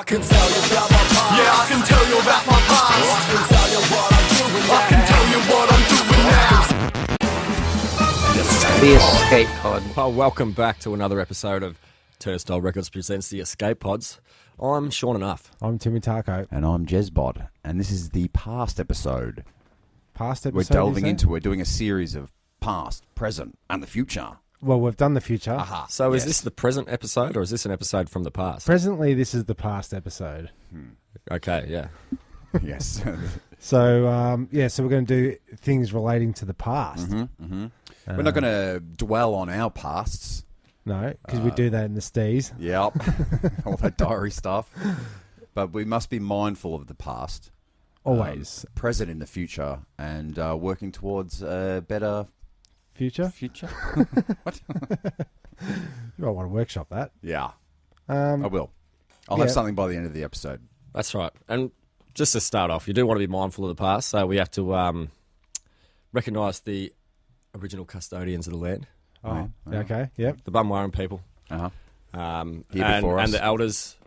I can tell you about my past. Yeah, I can tell you about my past. I can tell you what I'm doing now. I can tell you what I'm doing now. The Escape Pod. Well, welcome back to another episode of Turnstile Records presents the Escape Pods. I'm Sean Enough. I'm Timmy Tarko. And I'm Jezbod. And this is the past episode. Past episode, We're delving into, we're doing a series of past, present, and the future. Well, we've done the future. Aha. So is this the present episode or is this an episode from the past? Presently, this is the past episode. Okay, yeah. Yes. So, so we're going to do things relating to the past. We're not going to dwell on our pasts. No, because we do that in the stees. Yep. All that diary stuff. But we must be mindful of the past. Always. Present in the future and working towards a better Future? What? You might want to workshop that. Yeah. I will. I'll have something by the end of the episode. That's right. And just to start off, you do want to be mindful of the past, so we have to recognise the original custodians of the land, Oh, okay. Yep. the Bunwarran people, Uh-huh. and before us. the elders,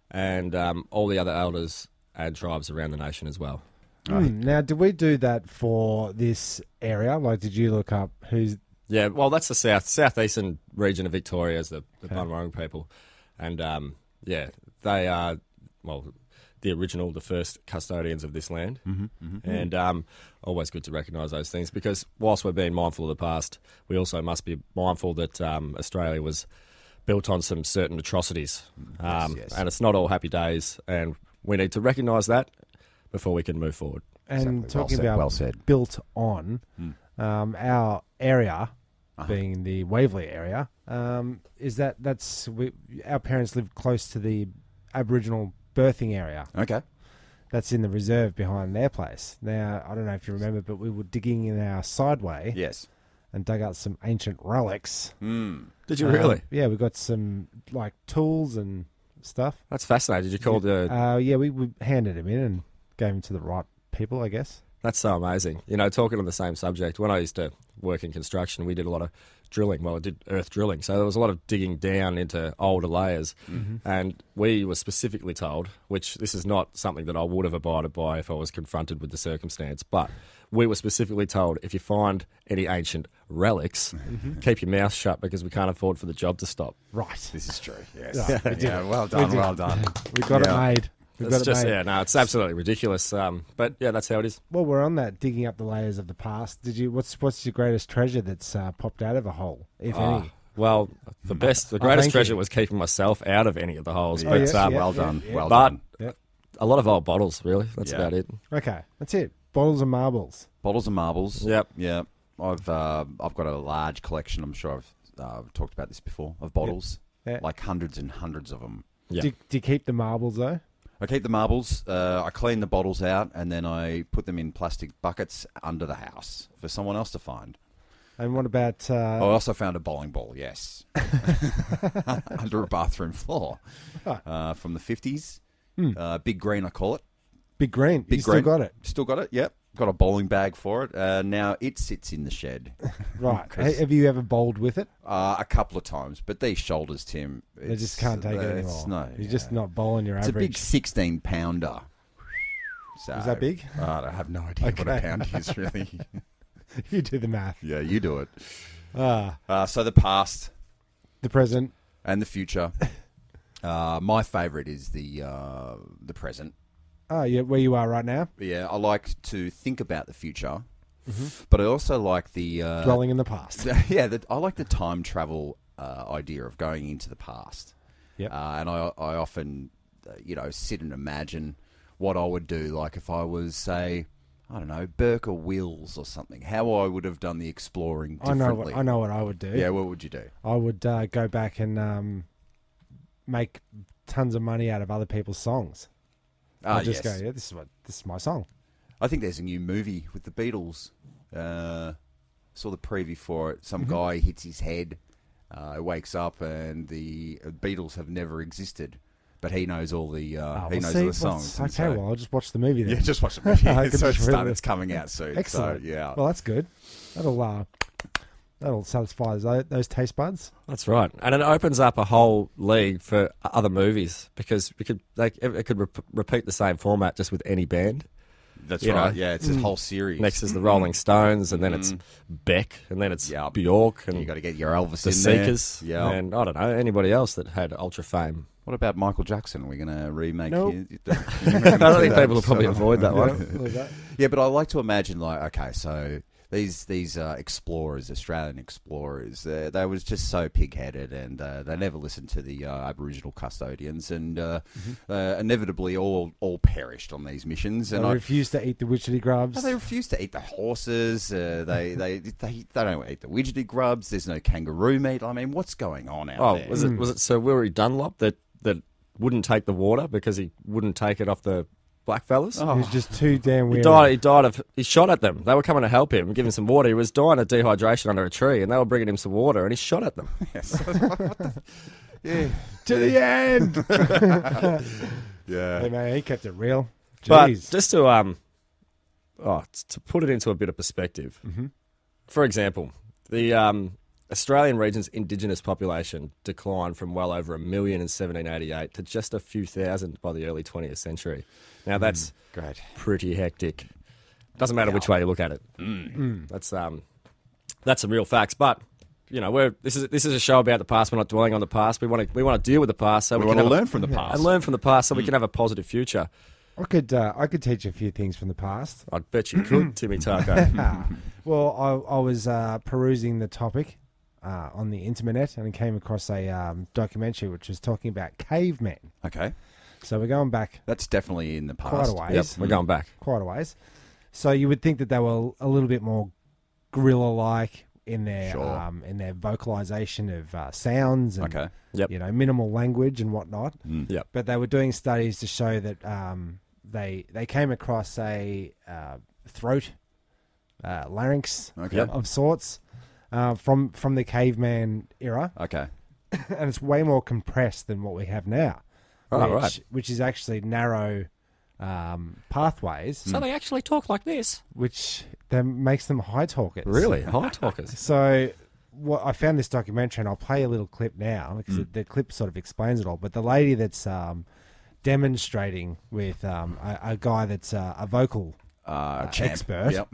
and all the other elders and tribes around the nation as well. Now, did we do that for this area? Like, did you look up who's... Yeah, well, that's the southeastern region of Victoria is the Bunwarran people. And, they are, the first custodians of this land. And always good to recognise those things because whilst we're being mindful of the past, we also must be mindful that Australia was built on some certain atrocities. Yes. And it's not all happy days, and we need to recognise that before we can move forward. And Exactly. talking Well about said. built on, our area, being the Waverley area, is our parents live close to the Aboriginal birthing area. Okay. That's in the reserve behind their place. Now, I don't know if you remember, but we were digging in our sideway Yes. and dug out some ancient relics. Did you really? Yeah, we got some like tools and stuff. That's fascinating. Did you call We handed them in and gave them to the right people, I guess. That's so amazing. You know, talking on the same subject, when I used to work in construction, we did a lot of drilling. Well, I did earth drilling. So there was a lot of digging down into older layers. And we were specifically told, which this is not something that I would have abided by if I was confronted with the circumstance, but we were specifically told if you find any ancient relics, keep your mouth shut because we can't afford for the job to stop. Right. This is true. Yes. Yeah, we did it. Well done. did. Well done. We got it made. We've got It's it just, made. it's absolutely ridiculous. But yeah, that's how it is. Well, we're on that digging up the layers of the past. What's your greatest treasure that's popped out of a hole, if any? Well, the greatest thank treasure you. was keeping myself out of any of the holes. Oh, But yes, yeah. Well done. yeah. Well But- done. Yep. a lot of old bottles, really. That's Yeah. about it. Okay, that's it. Bottles and marbles. Bottles and marbles. Yep. Yeah. I've got a large collection. I'm sure I've talked about this before of bottles. Yeah. Like hundreds and hundreds of them. Yeah. Do you keep the marbles though? I keep the marbles. I clean the bottles out and then I put them in plastic buckets under the house for someone else to find. And what about? I also found a bowling ball. Yes, under a bathroom floor from the 50s. Big green, I call it. Big Green? Big You still green. got it, Still got it. Yep. Got a bowling bag for it. Now it sits in the shed. right? 'Cause- Have you ever bowled with it? A couple of times, but these shoulders, Tim, They just can't take it anymore. No, You're just not bowling your It's a average. big 16-pounder. So, Is that big? I have no idea what a Okay. pound is, really. You do the math. Yeah, you do it. Ah, So the past the present. and the future. My favourite is the present. Oh, yeah, where you are right now, Yeah, I like to think about the future, but I also like the dwelling in the past. I like the time travel idea of going into the past. Yep. And I often, sit and imagine what I would do, like if I was, say, I don't know, Burke or Wills or something, how I would have done the exploring differently. I know what I would do. Yeah, what would you do? I would go back and make tons of money out of other people's songs. I'd just yes. go, yeah, this is my song. I think there's a new movie with the Beatles. Saw the preview for it. Some guy hits his head, wakes up, and the Beatles have never existed. But he knows all the all the songs. Okay, well, I'll just watch the movie then. Yeah, just watch the movie. I can So just read it. it's coming out soon. Excellent. So, yeah. Well, that's good. That'll That'll satisfy those taste buds. That's right, and it opens up a whole league for other movies because it could repeat the same format just with any band. That's You right. know. Yeah, it's a whole series. Next is the Rolling Stones, and then it's Beck, and then it's Yep. Bjork, and You got to get your Elvis the in there. Seekers, Yeah. and I don't know anybody else that had ultra fame. What about Michael Jackson? Are we going to remake Nope. his? I don't think people will probably avoid that one. Yeah, but I like to imagine, like, okay, so these explorers, Australian explorers, they was just so pig-headed, and they never listened to the Aboriginal custodians, and inevitably all perished on these missions. They And refuse to eat the witchetty grubs. they refuse to eat the horses. They don't eat the widgety grubs. There's no kangaroo meat. I mean, what's going on out there? Was it Sir Willie Dunlop that wouldn't take the water because he wouldn't take it off the black fellas? He was just too damn He weird. died. He shot at them. They were coming to help him, give him some water. He was dying of dehydration under a tree, and they were bringing him some water, and he shot at them. Yeah, To the end. yeah. Hey, man, he kept it real. But Jeez. just to put it into a bit of perspective, for example, the Australian region's indigenous population declined from well over 1 million in 1788 to just a few thousand by the early 20th century. Now that's Great. pretty hectic. Doesn't matter which way you look at it. That's some real facts. But you know, this is a show about the past. We're not dwelling on the past. We want to deal with the past, so We we want can to have learn from the past. and learn from the past, so we can have a positive future. I could teach you a few things from the past. I bet you could, Timmy Tarko. Well, I was perusing the topic on the internet and came across a documentary which was talking about cavemen. Okay, So we're going back that's definitely in the past. quite a ways. Yep, we're going back. Quite a ways. So you would think that they were a little bit more gorilla-like in their Sure. in their vocalization of sounds and Okay. Yep. you know, minimal language and whatnot. Yep. But they were doing studies to show that they came across a throat larynx Okay. of sorts from the caveman era, Okay. and it's way more compressed than what we have now, Oh, right. which is actually narrow pathways, So they actually talk like this. which then makes them high talkers. Really? High talkers. So I found this documentary, and I'll play a little clip now because the clip sort of explains it all. But the lady that's demonstrating with a guy that's a vocal Champ. expert, Yep.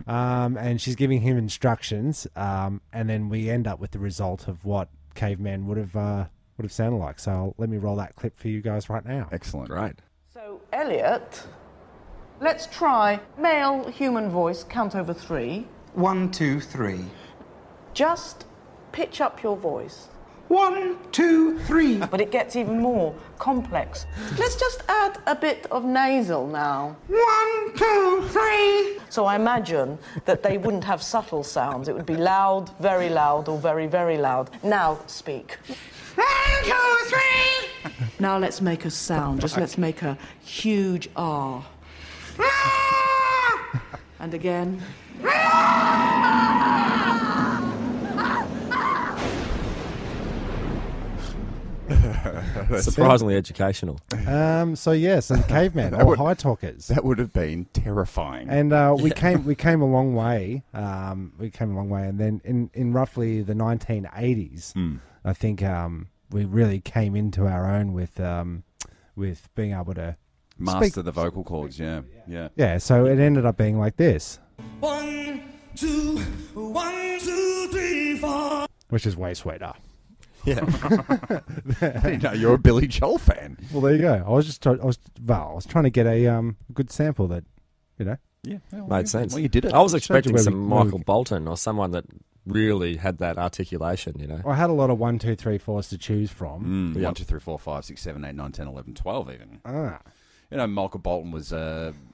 and she's giving him instructions, and then we end up with the result of what caveman would have sounded like. So let me roll that clip for you guys right now. Excellent. Great. So, Elliot, let's try male human voice, count over 3. 1, 2, 3. Just pitch up your voice. 1, 2, 3. But it gets even more complex. Let's just add a bit of nasal now. 1, 2, 3. So I imagine that they wouldn't have subtle sounds. It would be loud, very loud, or very, very loud. Now speak. 1, 2, 3. Now let's make a sound. Just let's make a huge R. And again. Surprisingly educational. So yes, and caveman, all high talkers. That would have been terrifying. And we came a long way. And then in roughly the 1980s, I think we really came into our own with being able to Master speak. the vocal cords. Yeah. Yeah. Yeah, so it ended up being like this, 1, 2, 1, 2, 3, 4. which is way sweeter. Yeah. I didn't know you're a Billy Joel fan. Well, there you go. I was trying to get a good sample that, you know. Yeah. Made sense. Well, you did it. I was Showed you expecting where some we- where we- Michael Bolton or someone that really had that articulation, you know. I had a lot of 1, 2, 3, 4s to choose from. 1, 2, 3, 4, 5, 6, 7, 8, 9, 10, 11, 12 even. Ah, You know, Michael Bolton was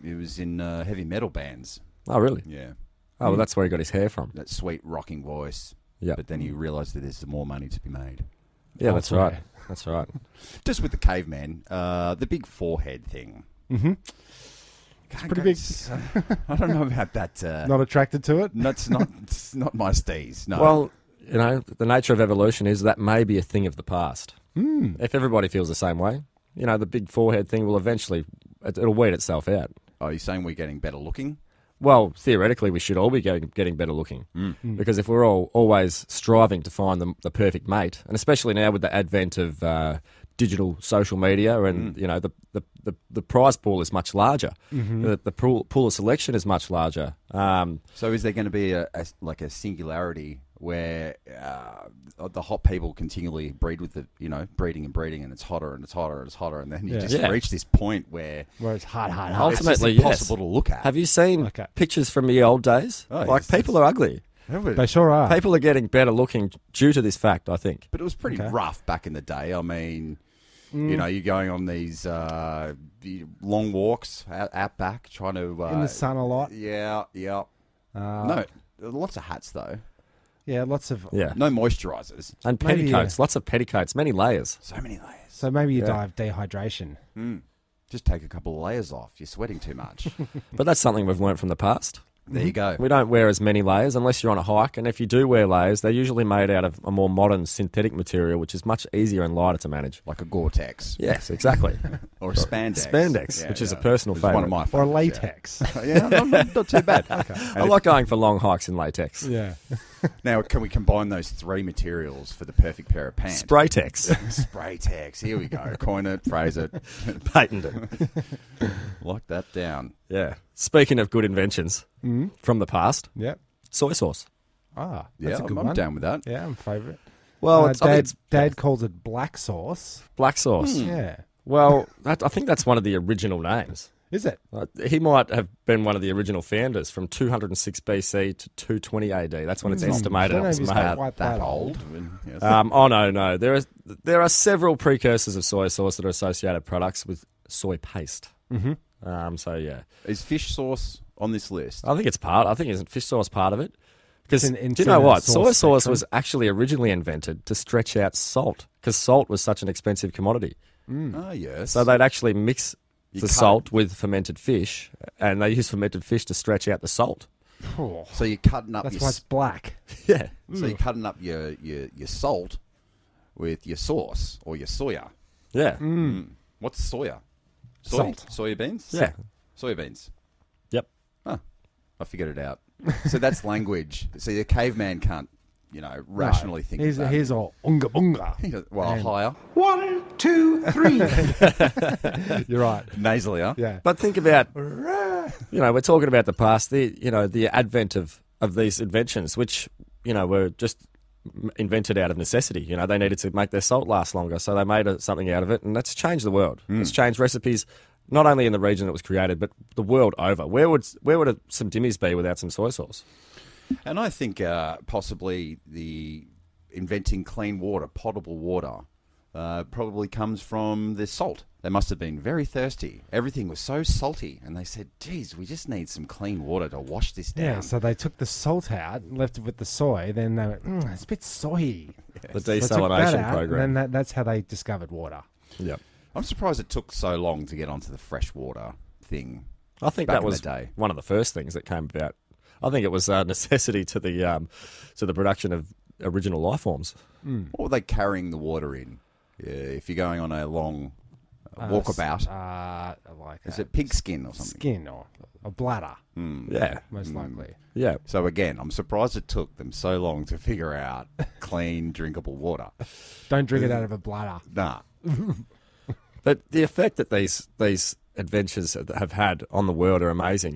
he was in heavy metal bands. Oh, really? Yeah. Oh, well, that's where he got his hair from. That sweet rocking voice. Yeah. But then he realised that there's more money to be made. Yeah, that's Elsewhere. right. That's right. Just with the caveman, the big forehead thing. Mhm. pretty big. I don't know about that. Not attracted to it. It's not my steez. No. Well, you know, the nature of evolution is that may be a thing of the past. If everybody feels the same way, you know, the big forehead thing will eventually, it'll weed itself out. are you saying we're getting better looking? Well, theoretically, we should all be getting better looking. Because if we're all always striving to find the perfect mate, and especially now with the advent of digital social media, and you know the prize pool is much larger, the pool of selection is much larger. So is there going to be a singularity where the hot people continually breed with breeding and breeding, and it's hotter and it's hotter and it's hotter, and then you just reach this point where it's hard. Ultimately, it's impossible to look at. Have you seen pictures from the old days? Oh, like, yes, people are ugly. They sure are. People are getting better looking due to this fact, I think. But it was pretty rough back in the day. I mean, you're going on these long walks out back, trying to in the sun a lot. Yeah. No, lots of hats though. Yeah, lots of No moisturisers. And Maybe, petticoats, lots of petticoats, many layers. So many layers. So maybe you die of dehydration. Just take a couple of layers off. You're sweating too much. But that's something we've learnt from the past. There you go. We don't wear as many layers unless you're on a hike, and if you do wear layers, they're usually made out of a more modern synthetic material, which is much easier and lighter to manage. Like a Gore-Tex. Yes, exactly. Or a spandex. Spandex, which is a personal It's favourite. one of my Or favourites, latex. Yeah, not too bad. I like going for long hikes in latex. Yeah. Now, can we combine those three materials for the perfect pair of pants? Spraytex. Spraytex. Here we go. Coin it, phrase it. Patent it. Lock that down. Yeah. Speaking of good inventions from the past, Yep. soy sauce. Ah, Yeah, that's a good I'm one. down with that. Yeah, I'm favourite. Well, I think it's Dad calls it black sauce. black sauce. Yeah. Well, I think that's one of the original names. Is it? He might have been one of the original founders from 206 BC to 220 AD. That's when it's estimated don't it know was if he's made. quite that old. I mean, yes. No. There are several precursors of soy sauce that are associated products with soy paste. So yeah, Is fish sauce on this list? I think it's part. I think isn't fish sauce part of it? Because It's do in you know the what? sauce Soy sauce spectrum. was actually originally invented to stretch out salt because salt was such an expensive commodity. Oh, yes. So they'd actually mix You the cut salt with fermented fish, and they use fermented fish to stretch out the salt. Oh, So you're cutting up that's why it's black. Yeah. so you're cutting up your salt with your sauce or your soya. Yeah. What's soya? Salt. Soya beans? Yeah. Soya beans. Yep. I figured it out. So that's language. See, the caveman can't, rationally think of that. Here's all unga bunga. Well, And- higher. 1, 2, 3. You're right. Nasally, huh? Yeah. But think about, we're talking about the past, the advent of these inventions, which, were just invented out of necessity. They needed to make their salt last longer, so they made something out of it, and that's changed the world. It's changed recipes, not only in the region it was created, but the world over. Where would some dimmies be without some soy sauce? And I think possibly the inventing clean water, potable water, probably comes from the salt. They must have been very thirsty. Everything was so salty, and they said, geez, we just need some clean water to wash this down. Yeah, so they took the salt out, left it with the soy, then they went, it's a bit soy. The So they took that desalination out, program. And then that's how they discovered water. Yep. I'm surprised it took so long to get onto the freshwater thing. I think Back that in was the day. one of the first things that came about. I think it was a necessity to the production of original life forms. What were they carrying the water in? If you're going on a long walkabout, Like is a it pig skin or something? skin or a bladder, Yeah. most likely. Yeah. So again, I'm surprised it took them so long to figure out clean, drinkable water. Don't drink it out of a bladder. Nah. But the effect that these adventures have had on the world are amazing.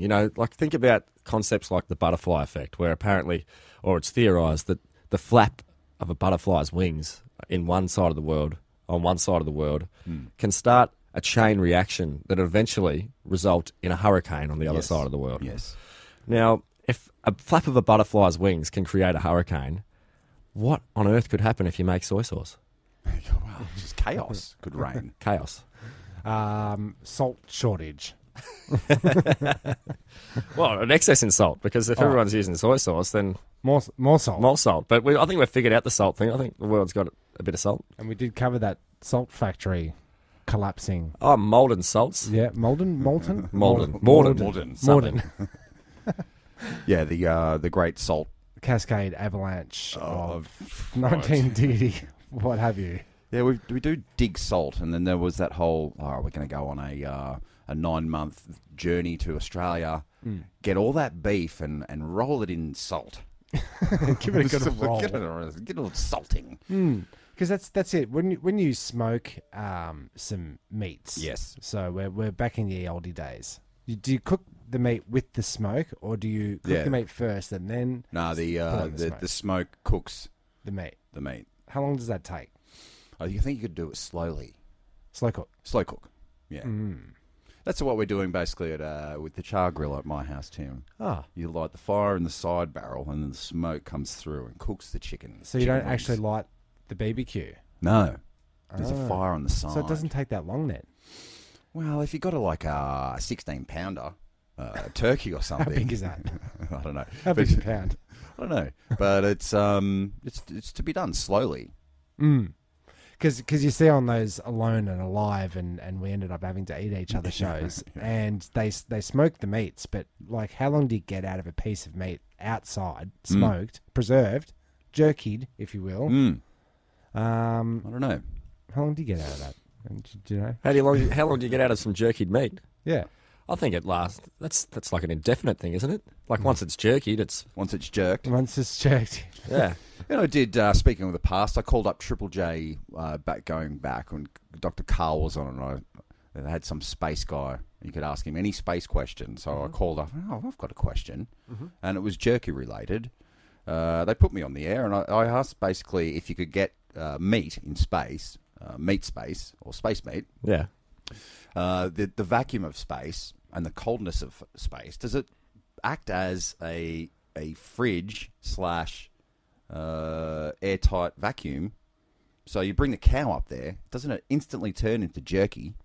Think about concepts like the butterfly effect, where apparently, or it's theorised, that the flap of a butterfly's wings on one side of the world, can start a chain reaction that eventually result in a hurricane on the other Yes. side of the world. Yes. Now, if a flap of a butterfly's wings can create a hurricane, what on earth could happen if you make soy sauce? Wow, just chaos could reign. Chaos. Salt shortage. Well, an excess in salt, because if everyone's using soy sauce, then More salt. more salt. But I think we've figured out the salt thing. I think the world's got a bit of salt. And we did cover that salt factory collapsing. Oh, molten salts. Yeah, Molten. Morden. Morden. Yeah, the great salt Cascade avalanche of of 1980, what have you. Yeah, we do dig salt, and then there was that whole, we're going to go on a 9-month journey to Australia, get all that beef and roll it in salt. Give it a good roll. Get a little salting. Because that's it. When you smoke some meats. Yes. So we're back in the oldie days. Do you cook the meat with the smoke, or do you cook the meat first and then? No, the smoke cooks the meat. the meat. How long does that take? You think you could do it slowly? Slow cook. Slow cook. Yeah. That's what we're doing basically with the char grill at my house, Tim. Ah. You light the fire in the side barrel, and then the smoke comes through and cooks the chicken. So you don't actually light the BBQ. No. There's a fire on the side. So it doesn't take that long then. Well, if you got a 16-pounder turkey or something. How big is that? I don't know. How big is a pound? I don't know, but it's to be done slowly. Because you see on those Alone and Alive, and we ended up having to eat each other's shows, and they smoke the meats, but like how long do you get out of a piece of meat outside, smoked, preserved, jerkied, if you will? I don't know. How long do you get out of that? Do you know? How long do you get out of some jerkied meat? Yeah. I think it lasts. That's like an indefinite thing, isn't it? Like once it's jerkied, it's Once it's jerked. Once it's jerked. yeah. And I did, speaking of the past, I called up Triple J going back when Dr. Carl was on, and they had some space guy. You could ask him any space question. So I called up, I've got a question. And it was jerky related. They put me on the air, and I asked basically if you could get meat in space, meat space, or space meat. Yeah. The vacuum of space and the coldness of space, does it act as a fridge / airtight vacuum? So you bring the cow up there, doesn't it instantly turn into jerky?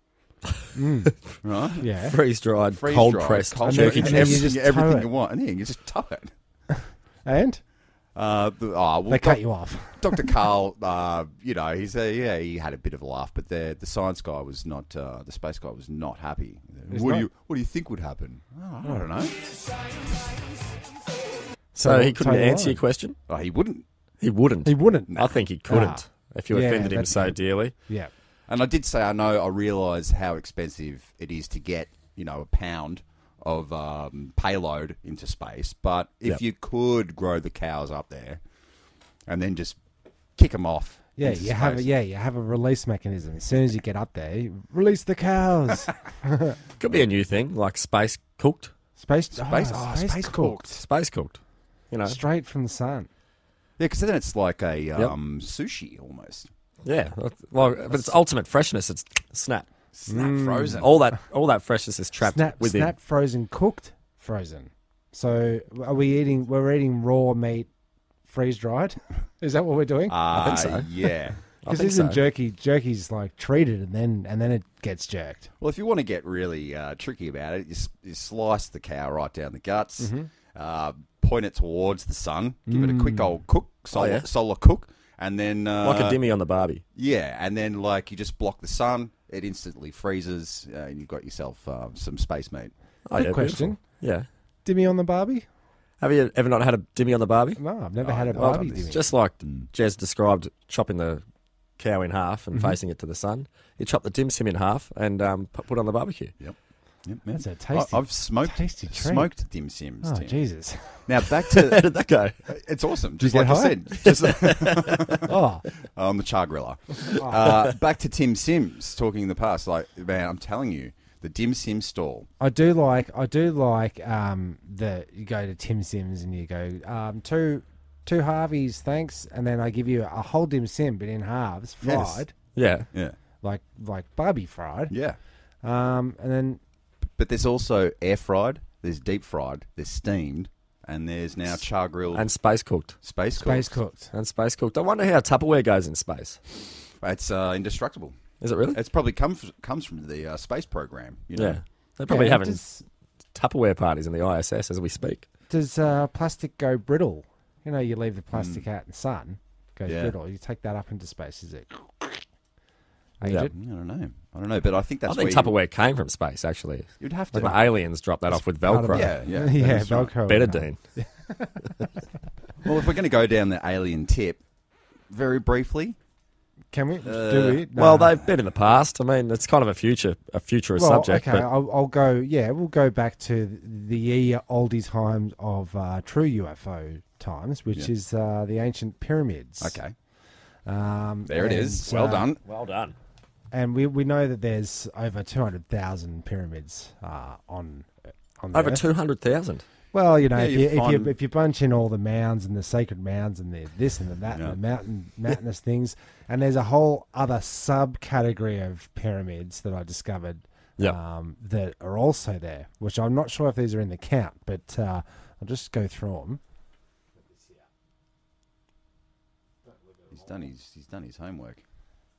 Right? Yeah. Freeze-dried, cold-pressed jerky and then you chips. just everything tow it. you want, and then you just tow it. And? They cut you off. Dr. Carl, he had a bit of a laugh, but the science guy was not, the space guy was not happy. What do you think would happen? Oh, I don't know. So he couldn't tell you answer why. your question? Oh, he wouldn't. He wouldn't. He wouldn't. I think he couldn't if you Yeah, offended him that's so it. dearly. Yeah. And I did say, I realise how expensive it is to get, a pound of payload into space. But if you could grow the cows up there and then just kick them off. Yeah, into you have space. you have a release mechanism. As soon as you get up there, you release the cows. Could be a new thing, like space cooked. Space Space cooked. Space cooked. Straight from the sun. Yeah, because then it's like a sushi almost. Yeah. Well, but it's ultimate freshness. It's snap. Snap frozen. All that freshness is trapped within. Snap frozen, cooked frozen. So we're eating raw meat, freeze dried? Is that what we're doing? I think so. Yeah. Because think isn't so. jerky? Jerky's like treated and then it gets jerked. Well, if you want to get really tricky about it, you slice the cow right down the guts, point it towards the sun, give it a quick old cook, solar cook, and then... Like a dimmy on the Barbie. Yeah, and then you just block the sun, it instantly freezes, and you've got yourself some space meat. Oh, Good yeah, question. beautiful. Yeah. Dimmy on the Barbie? Have you ever not had a dimmy on the Barbie? No, I've never had a Well, Barbie it's dimmy. just like Jez described chopping the cow in half and facing it to the sun. You chop the dim sim in half and put on the barbecue. Yep, That's a tasty. I've smoked dim sims. Oh, Tim. Jesus. Now back How to did that go? it's awesome. Did Just you like get I said, just Oh, on the char griller. Back to Tim Sims talking in the past. Like, man, I'm telling you, the dim sim stall. I do like you go to Tim Sims and you go two Harveys, thanks, and then I give you a whole dim sim but in halves, fried, Yeah. Yeah, like Barbie fried, yeah. and then But there's also air fried, there's deep fried, there's steamed, and there's now char grilled And space cooked. space space cooked. cooked. And space cooked. I wonder how Tupperware goes in space. It's indestructible. Is it really? It's probably comes from the space program. Yeah. They're probably Yeah, having Tupperware parties in the ISS as we speak. Does plastic go brittle? You leave the plastic out in the sun, goes brittle. You take that up into space, is it? Age Yeah. it? I don't know, but I think that's I think where Tupperware came from space, actually. you'd have Like to. the aliens dropped that off with part of Velcro. it. Yeah, Yeah, that's right. Velcro. Better, Dean. Well, if we're going to go down the alien tip, very briefly, Can we? Do we? No. Well, they've been in the past. I mean, it's kind of a futurist subject. Okay, But I'll go. Yeah, we'll go back to the oldie times of true UFO times, which is the ancient pyramids. Okay. There it is. Well done. well done. And we know that there's over 200,000 pyramids on Over Earth. 200,000. Well, you know, Yeah, if you bunch in all the mounds and the sacred mounds and the this and the that and the mountainous things, and there's a whole other subcategory of pyramids that I discovered that are also there, which I'm not sure if these are in the count, but I'll just go through them. He's done his homework.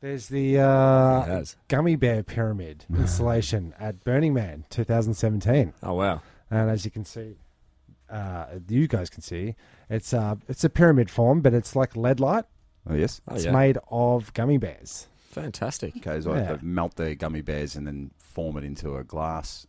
There's the has. Gummy Bear Pyramid installation at Burning Man 2017. Oh, wow. And as you can see, you guys can see, it's a pyramid form, but it's like lead light. Oh, yes? Oh, It's yeah. made of gummy bears. Fantastic. Okay, so Yeah. they melt the gummy bears and then form it into a glass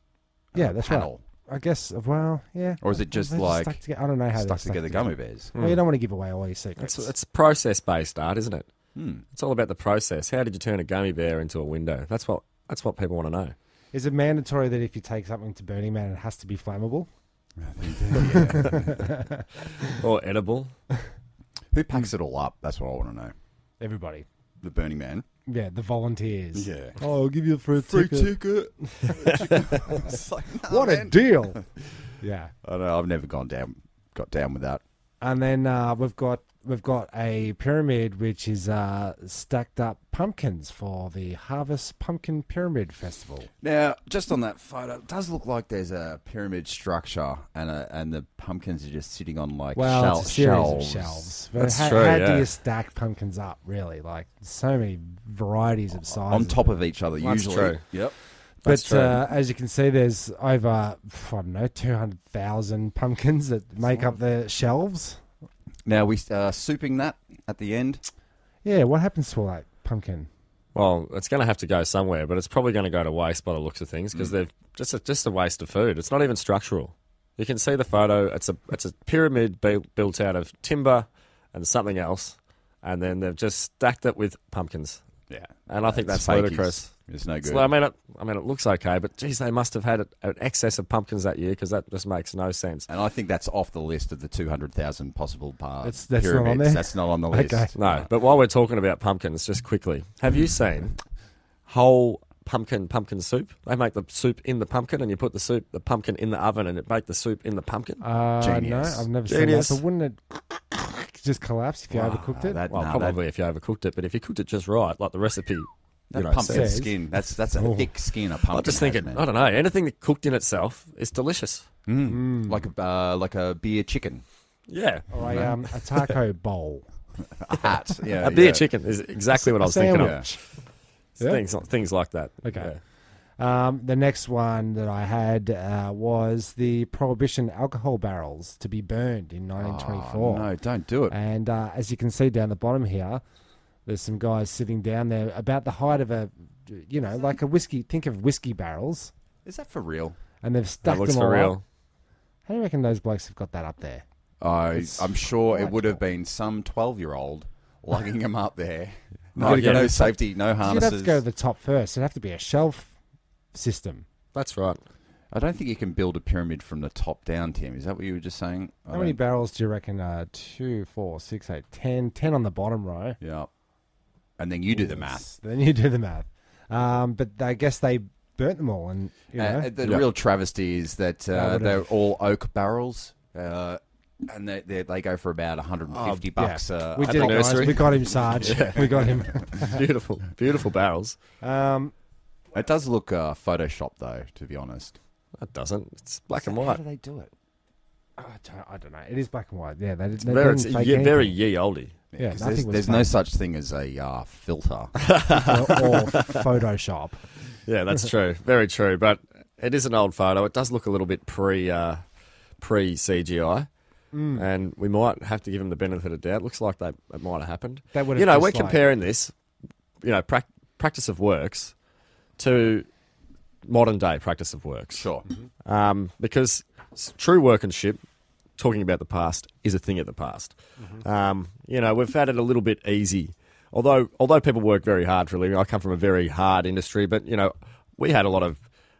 Yeah, that's panel. right. I guess, well, yeah. Or is it just They're like stuck together. I don't know how they're stuck together gummy bears? Well, you don't want to give away all your secrets. It's process-based art, isn't it? Hmm. It's all about the process. How did you turn a gummy bear into a window? That's what people want to know. Is it mandatory that if you take something to Burning Man, it has to be flammable? Or edible. Who packs it all up? That's what I want to know. Everybody. The Burning Man. Yeah, the volunteers. Yeah. Oh, I'll give you a free ticket. It's like, nah, What a man. deal. Yeah. I know. I've never got down with that. And then we've got a pyramid which is stacked up pumpkins for the Harvest Pumpkin Pyramid Festival. Now, just on that photo, it does look like there's a pyramid structure, and the pumpkins are just sitting on like Well, it's a series shelves. of shelves. But That's how true, do yeah. you stack pumpkins up, really? Like, so many varieties of sizes. On top of each other, That's usually. true. Yep. That's But true. as you can see, there's over, I don't know, 200,000 pumpkins that make up the shelves. Now we souping that at the end. Yeah, what happens to all that pumpkin? Well, it's going to have to go somewhere, but it's probably going to go to waste by the looks of things because they're just a waste of food. It's not even structural. You can see the photo. It's a pyramid built out of timber and something else, and then they've just stacked it with pumpkins. Yeah, And I think that's fakies. ludicrous. It's no good. So, I mean, it looks okay, but geez, they must have had an excess of pumpkins that year because that just makes no sense. And I think that's off the list of the 200,000 possible That's pyramids. not on there? That's not on the list. Okay. No, but while we're talking about pumpkins, just quickly, have you seen whole pumpkin soup? They make the soup in the pumpkin, and you put the pumpkin in the oven, and it make the soup in the pumpkin. No, Genius. I've never Genius. seen that. But wouldn't it just collapse if you overcooked it? That, Well, no, probably if you overcooked it, but if you cooked it just right, like the recipe, that know, pumpkin says. skin. That's a Oh. thick skin. A pumpkin. I'm just has, thinking, man. I don't know, anything that cooked in itself is delicious. Like a beer chicken. Yeah. Or a taco bowl. A hat. Yeah. A beer yeah. chicken is exactly what I was A thinking sandwich. of. Yeah. Things like that. Okay. Yeah. The next one that I had was the Prohibition alcohol barrels to be burned in 1924. Oh, no, don't do it. And as you can see down the bottom here, there's some guys sitting down there about the height of like a whiskey. Think of whiskey barrels, Is that for real? and they've That stuck looks them all for up. real. How do you reckon those blokes have got that up there? I'm sure it quite would have tall. been some 12-year-old lugging them up there. Oh, yeah. No safety, no You'd harnesses. have to go to the top first. It'd have to be a shelf system. That's right. I don't think you can build a pyramid from the top down, Tim. Is that what you were just saying? How many barrels do you reckon? 2, 4, 6, 8, 10. 10 on the bottom row. Yeah. And then you do the math. Then you do the math. But I guess they burnt them all, and The real travesty is that would've- they're all oak barrels, and they go for about 150 bucks. Oh, we at did the it, guys. nursery. We got him, Sarge. We got him. Beautiful barrels. It does look photoshopped, though, to be honest. That doesn't. It's black and How white. do they do it? I don't know. It is black and white. Yeah, they Very, didn't fake very anything. ye oldie. Yeah, 'Cause nothing was there's no fake. such thing as a filter. or Photoshop. Yeah, that's true. Very true. But it is an old photo. It does look a little bit pre CGI. And we might have to give them the benefit of doubt. Looks like it might have happened. That would have You know, just we're like- comparing this, practice of works to modern day practice of works. Sure. Because true workmanship, talking about the past, is a thing of the past. We've had it a little bit easy although people work very hard for a living, I come from a very hard industry, but, we had a lot of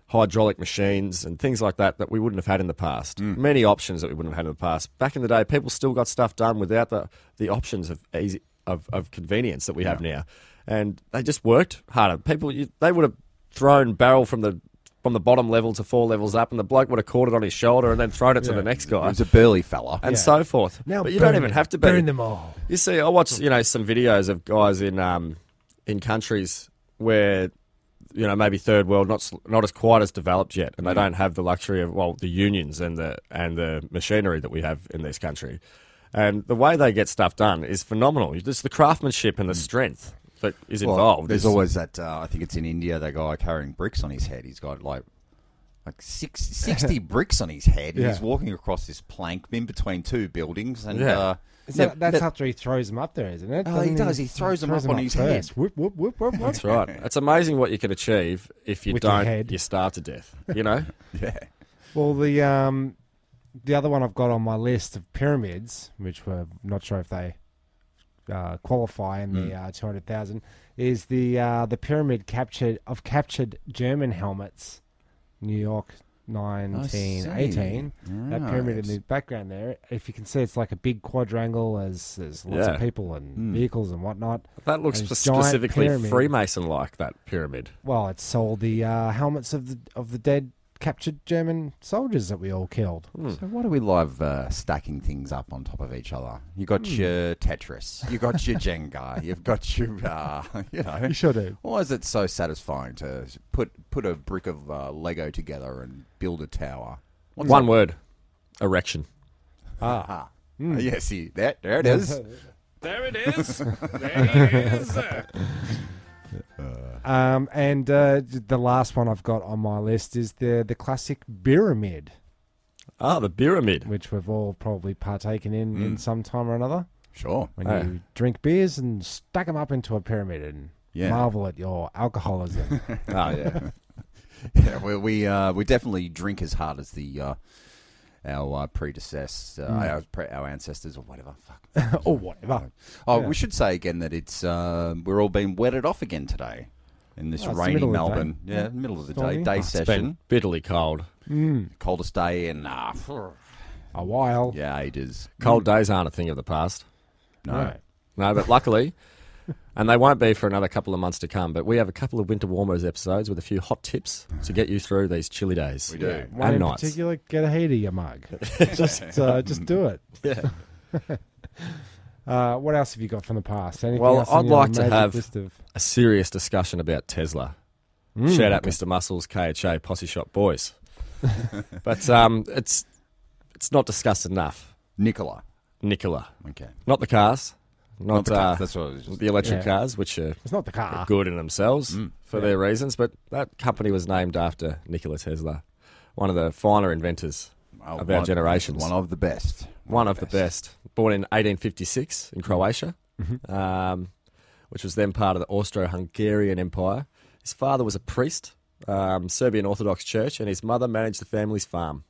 hydraulic machines and things like that we wouldn't have had in the past. Many options that we wouldn't have had in the past. Back in the day, people still got stuff done without the options of convenience that we have now. And they just worked harder. People, they would have thrown barrel from the bottom level to 4 levels up, and the bloke would have caught it on his shoulder and then thrown it to the next guy. He was a burly fella. And so forth. Now but you don't even have to be. Burn them all. You see, I watch, some videos of guys in countries where, maybe third world, not as quite as developed yet, and they don't have the luxury of, the unions and the machinery that we have in this country. And the way they get stuff done is phenomenal. Just the craftsmanship and the strength that is involved. There's always that, I think it's in India, that guy carrying bricks on his head. He's got like 60 bricks on his head. And he's walking across this plank in between 2 buildings. And that's after he throws them up there, isn't it? Oh, he does. He throws them up on his head. Whoop, whoop, whoop, whoop, whoop. That's right. It's amazing what you can achieve if you With your don't, head. you starve to death, Yeah. Well, the other one I've got on my list of pyramids, which we're not sure if they qualify in the 200,000, is the pyramid captured German helmets, New York 1918. That pyramid in the background there, if you can see, it's like a big quadrangle. There's lots of people and vehicles and whatnot. That looks And it's giant specifically pyramid. Freemason-like, that pyramid. Well, it sold the helmets of the dead captured German soldiers that we all killed. So why do we love stacking things up on top of each other? You got your Tetris, you got your Jenga, you've got your, You sure do. Why is it so satisfying to put a brick of Lego together and build a tower? One word: erection. Yes, there it is. There it is. There it is. And the last one I've got on my list is the classic pyramid, The pyramid. which we've all probably partaken in some time or another. Sure. When you drink beers and stack them up into a pyramid and marvel at your alcoholism. Yeah. Yeah, well, we definitely drink as hard as our predecessors, our ancestors, or whatever. Fuck. Or whatever. We should say again that it's we're all being wetted off again today in this it's the rainy middle of the Melbourne. day. Yeah, middle of the Stormy. day It's session. been bitterly cold. Coldest day in A while. ages. Cold days aren't a thing of the past. No. Right. No, but luckily, and they won't be for another couple of months to come, but we have a couple of Winter Warmers episodes with a few hot tips to get you through these chilly days. We do. One And in nights. particular, get a heater, you mug. just do it. Yeah. What else have you got from the past? Anything Well, else on I'd your like to magic have list of... a serious discussion about Tesla. Shout out Mr. Muscles, KHA, Posse Shop Boys. But it's not discussed enough. Nikola. Okay. Not the cars. Not the cars. That's what I was just... the electric cars, which are It's not the car. good in themselves for their reasons, but that company was named after Nikola Tesla, one of the finer inventors of our generations. One of the best. One of the best. Born in 1856 in Croatia, which was then part of the Austro-Hungarian Empire. His father was a priest, Serbian Orthodox Church, and his mother managed the family's farm.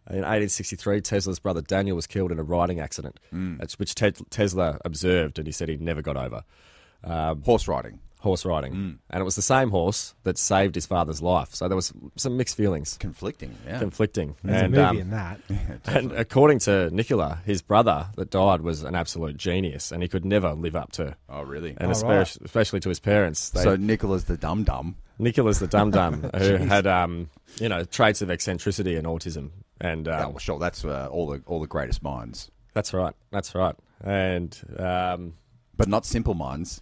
In 1863, Tesla's brother Daniel was killed in a riding accident, which Tesla observed, and he said he never got over. Horse riding. Horse riding. And it was the same horse that saved his father's life. So there was some mixed feelings. Conflicting, yeah. Conflicting. There's and, a movie in that. and according to Nikola, his brother that died was an absolute genius, and he could never live up to. Oh, really? And especially to his parents. So Nikola's the dum-dum. Nikola's the dum-dum who had, traits of eccentricity and autism. And Yeah, well, sure, that's all the greatest minds. That's right. And But not simple minds.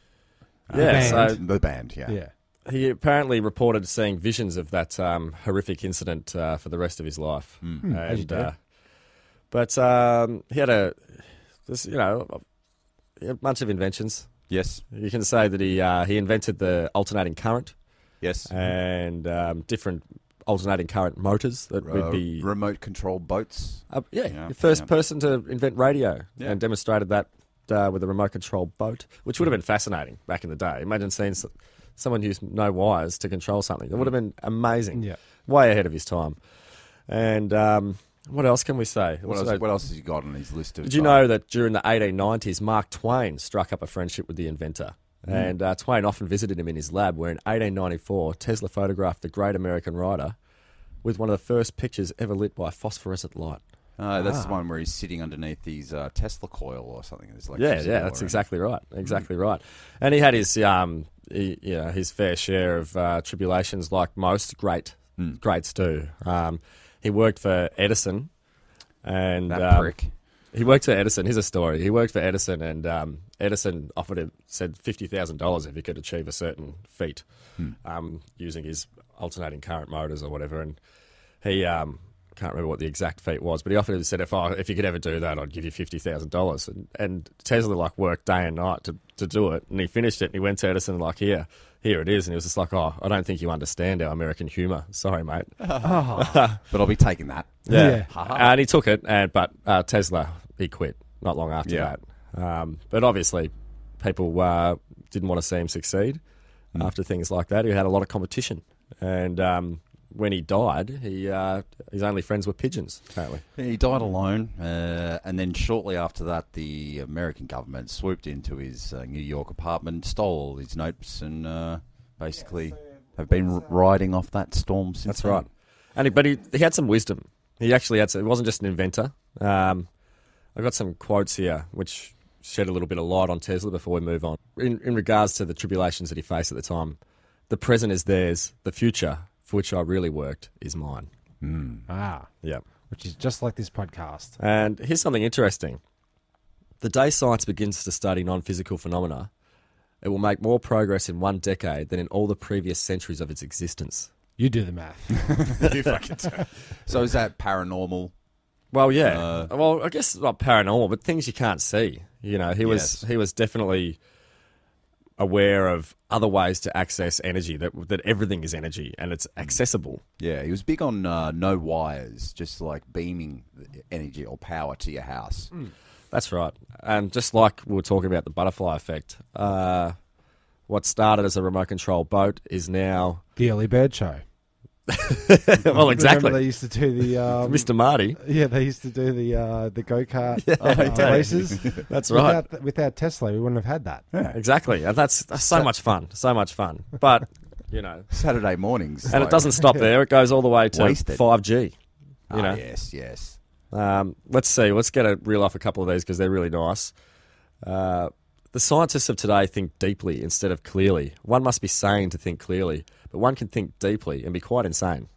The band, yeah. Yeah. he apparently reported seeing visions of that horrific incident for the rest of his life. As you do. But he had a bunch of inventions. Yes. You can say that he invented the alternating current Yes. and different alternating current motors that would be remote control boats. the first person to invent radio and demonstrated that with a remote control boat, which would have been fascinating back in the day. Imagine seeing someone use no wires to control something. That would have been amazing. Yeah. Way ahead of his time. And what else can we say? What else has he got on his list of... Did you know that during the 1890s, Mark Twain struck up a friendship with the inventor? And Twain often visited him in his lab, where in 1894 Tesla photographed the great American writer with one of the first pictures ever lit by phosphorescent light. That's the one where he's sitting underneath his Tesla coil or something. There's Yeah, electricity all that's around. exactly right. Exactly right. And he had his his fair share of tribulations, like most greats do. He worked for Edison, and That prick. he worked for Edison. Here's a story. He worked for Edison, and Edison said $50,000 if he could achieve a certain feat using his alternating current motors or whatever. And he can't remember what the exact feat was, but he offered him, said, if you could ever do that, I'd give you $50,000. And Tesla worked day and night to do it, and he finished it. And he went to Edison here it is. And he was just like, I don't think you understand our American humour. Sorry, mate. But I'll be taking that. Yeah. And he took it, but Tesla, he quit not long after that. But obviously, people didn't want to see him succeed after things like that. He had a lot of competition. And when he died, his only friends were pigeons, apparently. He died alone, and then shortly after that, the American government swooped into his New York apartment, stole all his notes, and basically have been riding off that storm since That's then. right. But he had some wisdom. He actually had some, he wasn't just an inventor. I've got some quotes here which shed a little bit of light on Tesla before we move on. In regards to the tribulations that he faced at the time, the present is theirs, the future, for which I really worked, is mine. Yeah. Which is just like this podcast. And here's something interesting. The day science begins to study non-physical phenomena, it will make more progress in one decade than in all the previous centuries of its existence. You do the math. You fucking tell. So is that paranormal? Well, yeah. Well, I guess not paranormal, but things you can't see. You know, he was definitely aware of other ways to access energy, that everything is energy and it's accessible. Yeah, he was big on no wires, just like beaming energy or power to your house. That's right. And just like we were talking about the butterfly effect, what started as a remote control boat is now... The early bird show. Well, exactly. Remember they used to do the... Mr. Marty. Yeah, they used to do the go-kart races. That's right. Without Tesla, we wouldn't have had that. Exactly. And that's so much fun. So much fun. But, you know... Saturday mornings. And it doesn't stop there. It goes all the way to Wasted. 5G. You know? Yes. Let's see. Let's reel off a couple of these because they're really nice. The scientists of today think deeply instead of clearly. One must be sane to think clearly, but one can think deeply and be quite insane.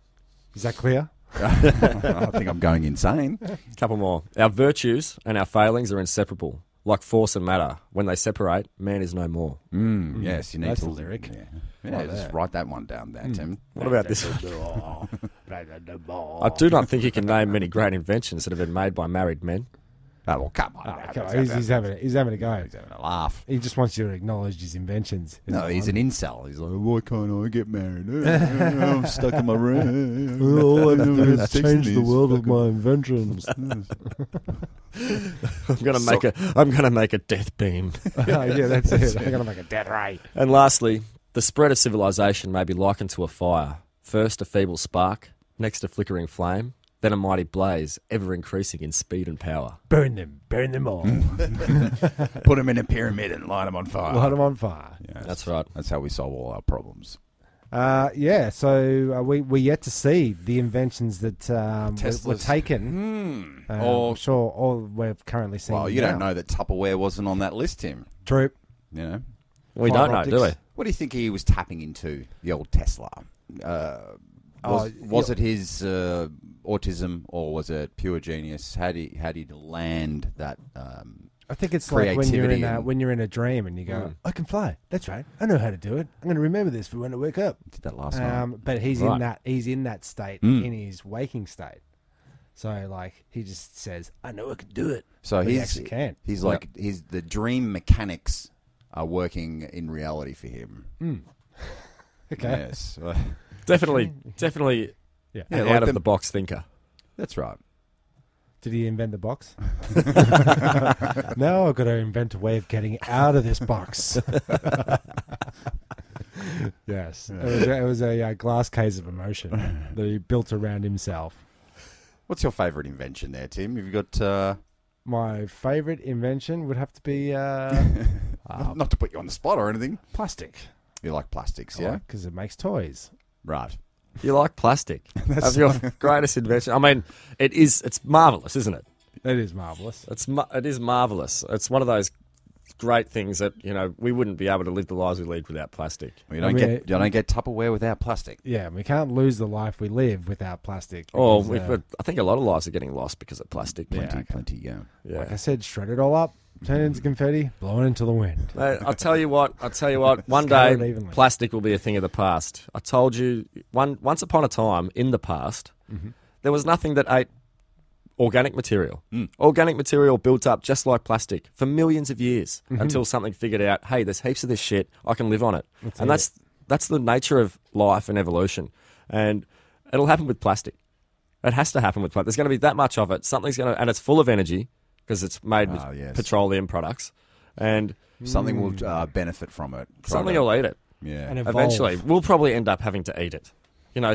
Is that clear? I think I'm going insane. A couple more. Our virtues and our failings are inseparable, like force and matter. When they separate, man is no more. Yes, you need That's to... the lyric. Yeah, just write that one down there, Tim. What about this? I do not think you can name many great inventions that have been made by married men. Oh, well, come on. Come on, he's having a go. He's having a laugh. He just wants you to acknowledge his inventions. No, he's an incel. He's like, why can't I get married? I'm stuck in my room. All I do is change the world with my inventions. I'm gonna make a death beam. Yeah, that's it. I'm gonna make a death ray. And lastly, the spread of civilization may be likened to a fire. First a feeble spark, next a flickering flame, then a mighty blaze, ever increasing in speed and power. Burn them all. Put them in a pyramid and light them on fire. Light them on fire. Yes. That's right. That's how we solve all our problems. So we're yet to see the inventions that were Tesla's- taken. Or- sure, all we're currently seeing. Well, you don't now. know that Tupperware wasn't on that list, Tim. True. You know? We Fiber don't know, do we? optics. What do you think he was tapping into, the old Tesla? Was it his autism or was it pure genius? How did he land that? I think it's like Creativity and- when you're in a dream and you go, I can fly. That's right. I know how to do it. I'm going to remember this for when I wake up. Did that last night? But he's Right. in that state in his waking state. So like he just says, I know I can do it. So But he he's actually can. He's like the dream mechanics are working in reality for him. Okay. Yes, Definitely Yeah. an like out-of-the-box thinker. that's right. Did he invent the box? Now I've got to invent a way of getting out of this box. Yes. It was a glass case of emotion that he built around himself. What's your favourite invention there, Tim? Have you got my favourite invention would have to be Not to put you on the spot or anything. plastic. You like plastics, yeah? Because it makes toys. Right. You like plastic? That's your greatest invention. I mean, it's marvelous, isn't it? It is marvellous. It is marvelous. It's one of those great things that we wouldn't be able to live the lives we lead without plastic. Well, you don't get Tupperware without plastic. Yeah, we can't lose the life we live without plastic. Oh, because, I think a lot of lives are getting lost because of plastic. Plenty, yeah. Yeah. like I said, shred it all up, turn it into confetti, blow it into the wind. I'll tell you what. One Scatter it day, evenly. plastic will be a thing of the past. I told you, once upon a time in the past, there was nothing that ate organic material. Organic material built up just like plastic for millions of years until something figured out, hey, there's heaps of this shit, I can live on it. That's the nature of life and evolution. And it'll happen with plastic. It has to happen with plastic. There's going to be that much of it. And it's full of energy because it's made with petroleum products. And something will benefit from it. Something will eat it. Yeah. And evolve. Eventually, we'll probably end up having to eat it.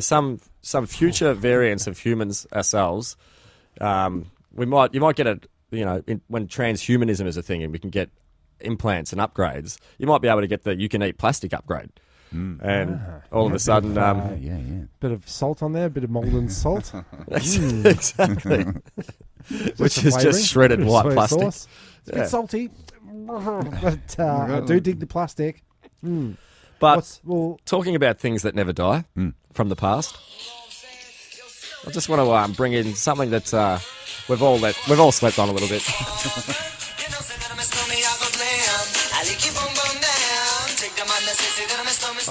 Some future variants of humans ourselves. You might get when transhumanism is a thing and we can get implants and upgrades, you might be able to get you can eat plastic upgrade. And all of a sudden, Bit of salt on there, a bit of molten salt. exactly, which is flavouring, just shredded bit of white soy plastic. sauce. It's a bit salty, but I do dig the plastic. But talking about things that never die from the past, I just want to bring in something that we've all slept on a little bit.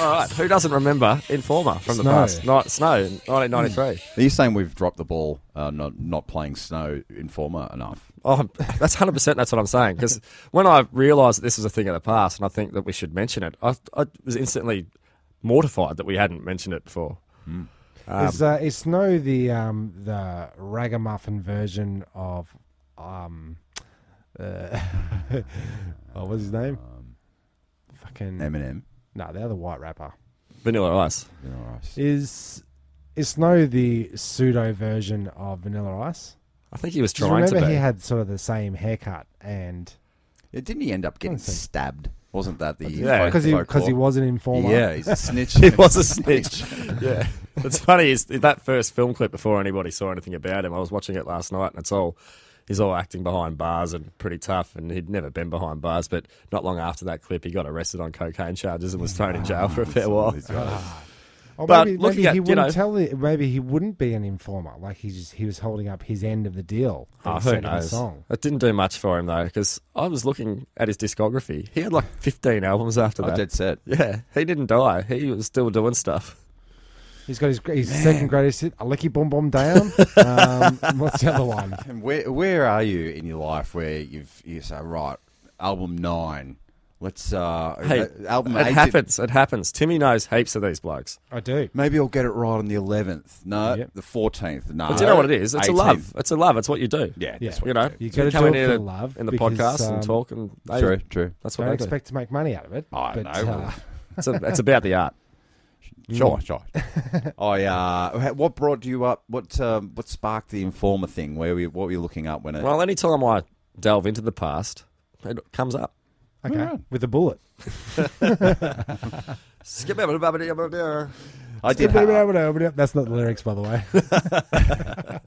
All right, who doesn't remember Informer from the past? Snow, 1993. Are you saying we've dropped the ball not playing Snow Informer enough? Oh, that's 100%. That's what I'm saying. Because when I realised that this was a thing of the past, and I think that we should mention it, I was instantly mortified that we hadn't mentioned it before. Is Snow the ragamuffin version of what's his name? Fucking Eminem. No, the other white rapper. Vanilla Ice. Is Snow the pseudo version of Vanilla Ice? I think he was 'Cause trying to remember be. he had sort of the same haircut and Didn't he end up getting stabbed? Wasn't that the Yeah. because he was an informer. Yeah, he's a snitch. He was a snitch. Yeah. What's funny is that first film clip, before anybody saw anything about him, I was watching it last night, and he's all acting behind bars and pretty tough, and he'd never been behind bars, but not long after that clip, he got arrested on cocaine charges and was thrown in jail for a fair while. Or But maybe looking at, he wouldn't maybe he wouldn't be an informer. Like he was holding up his end of the deal. that he Who said in the knows? song. It didn't do much for him, though, because I was looking at his discography. He had like 15 albums after that. Dead set. Yeah, he didn't die. He was still doing stuff. He's got his second greatest hit, "A Licky Boom Boom Down." What's the other one? And where are you in your life where you say, right, album 9, let's album it 8 happens. It happens. Timmy knows heaps of these blokes. I do. maybe I'll get it right on the 11th. No, Yep. the 14th. No, But do you know what it is? It's 18th. a love. It's a love. It's what you do. Yeah, Yeah. that's what You know, You so gotta come do in it here for love in the because, podcast and talk, and True. that's what Don't they do. expect to make money out of it. I but, know. It's about the art. Sure. What brought you up? What sparked the Informer thing? What were you looking up when it? Well, anytime I delve into the past, it comes up. Okay, with a bullet. I did. That's not the lyrics, by the way.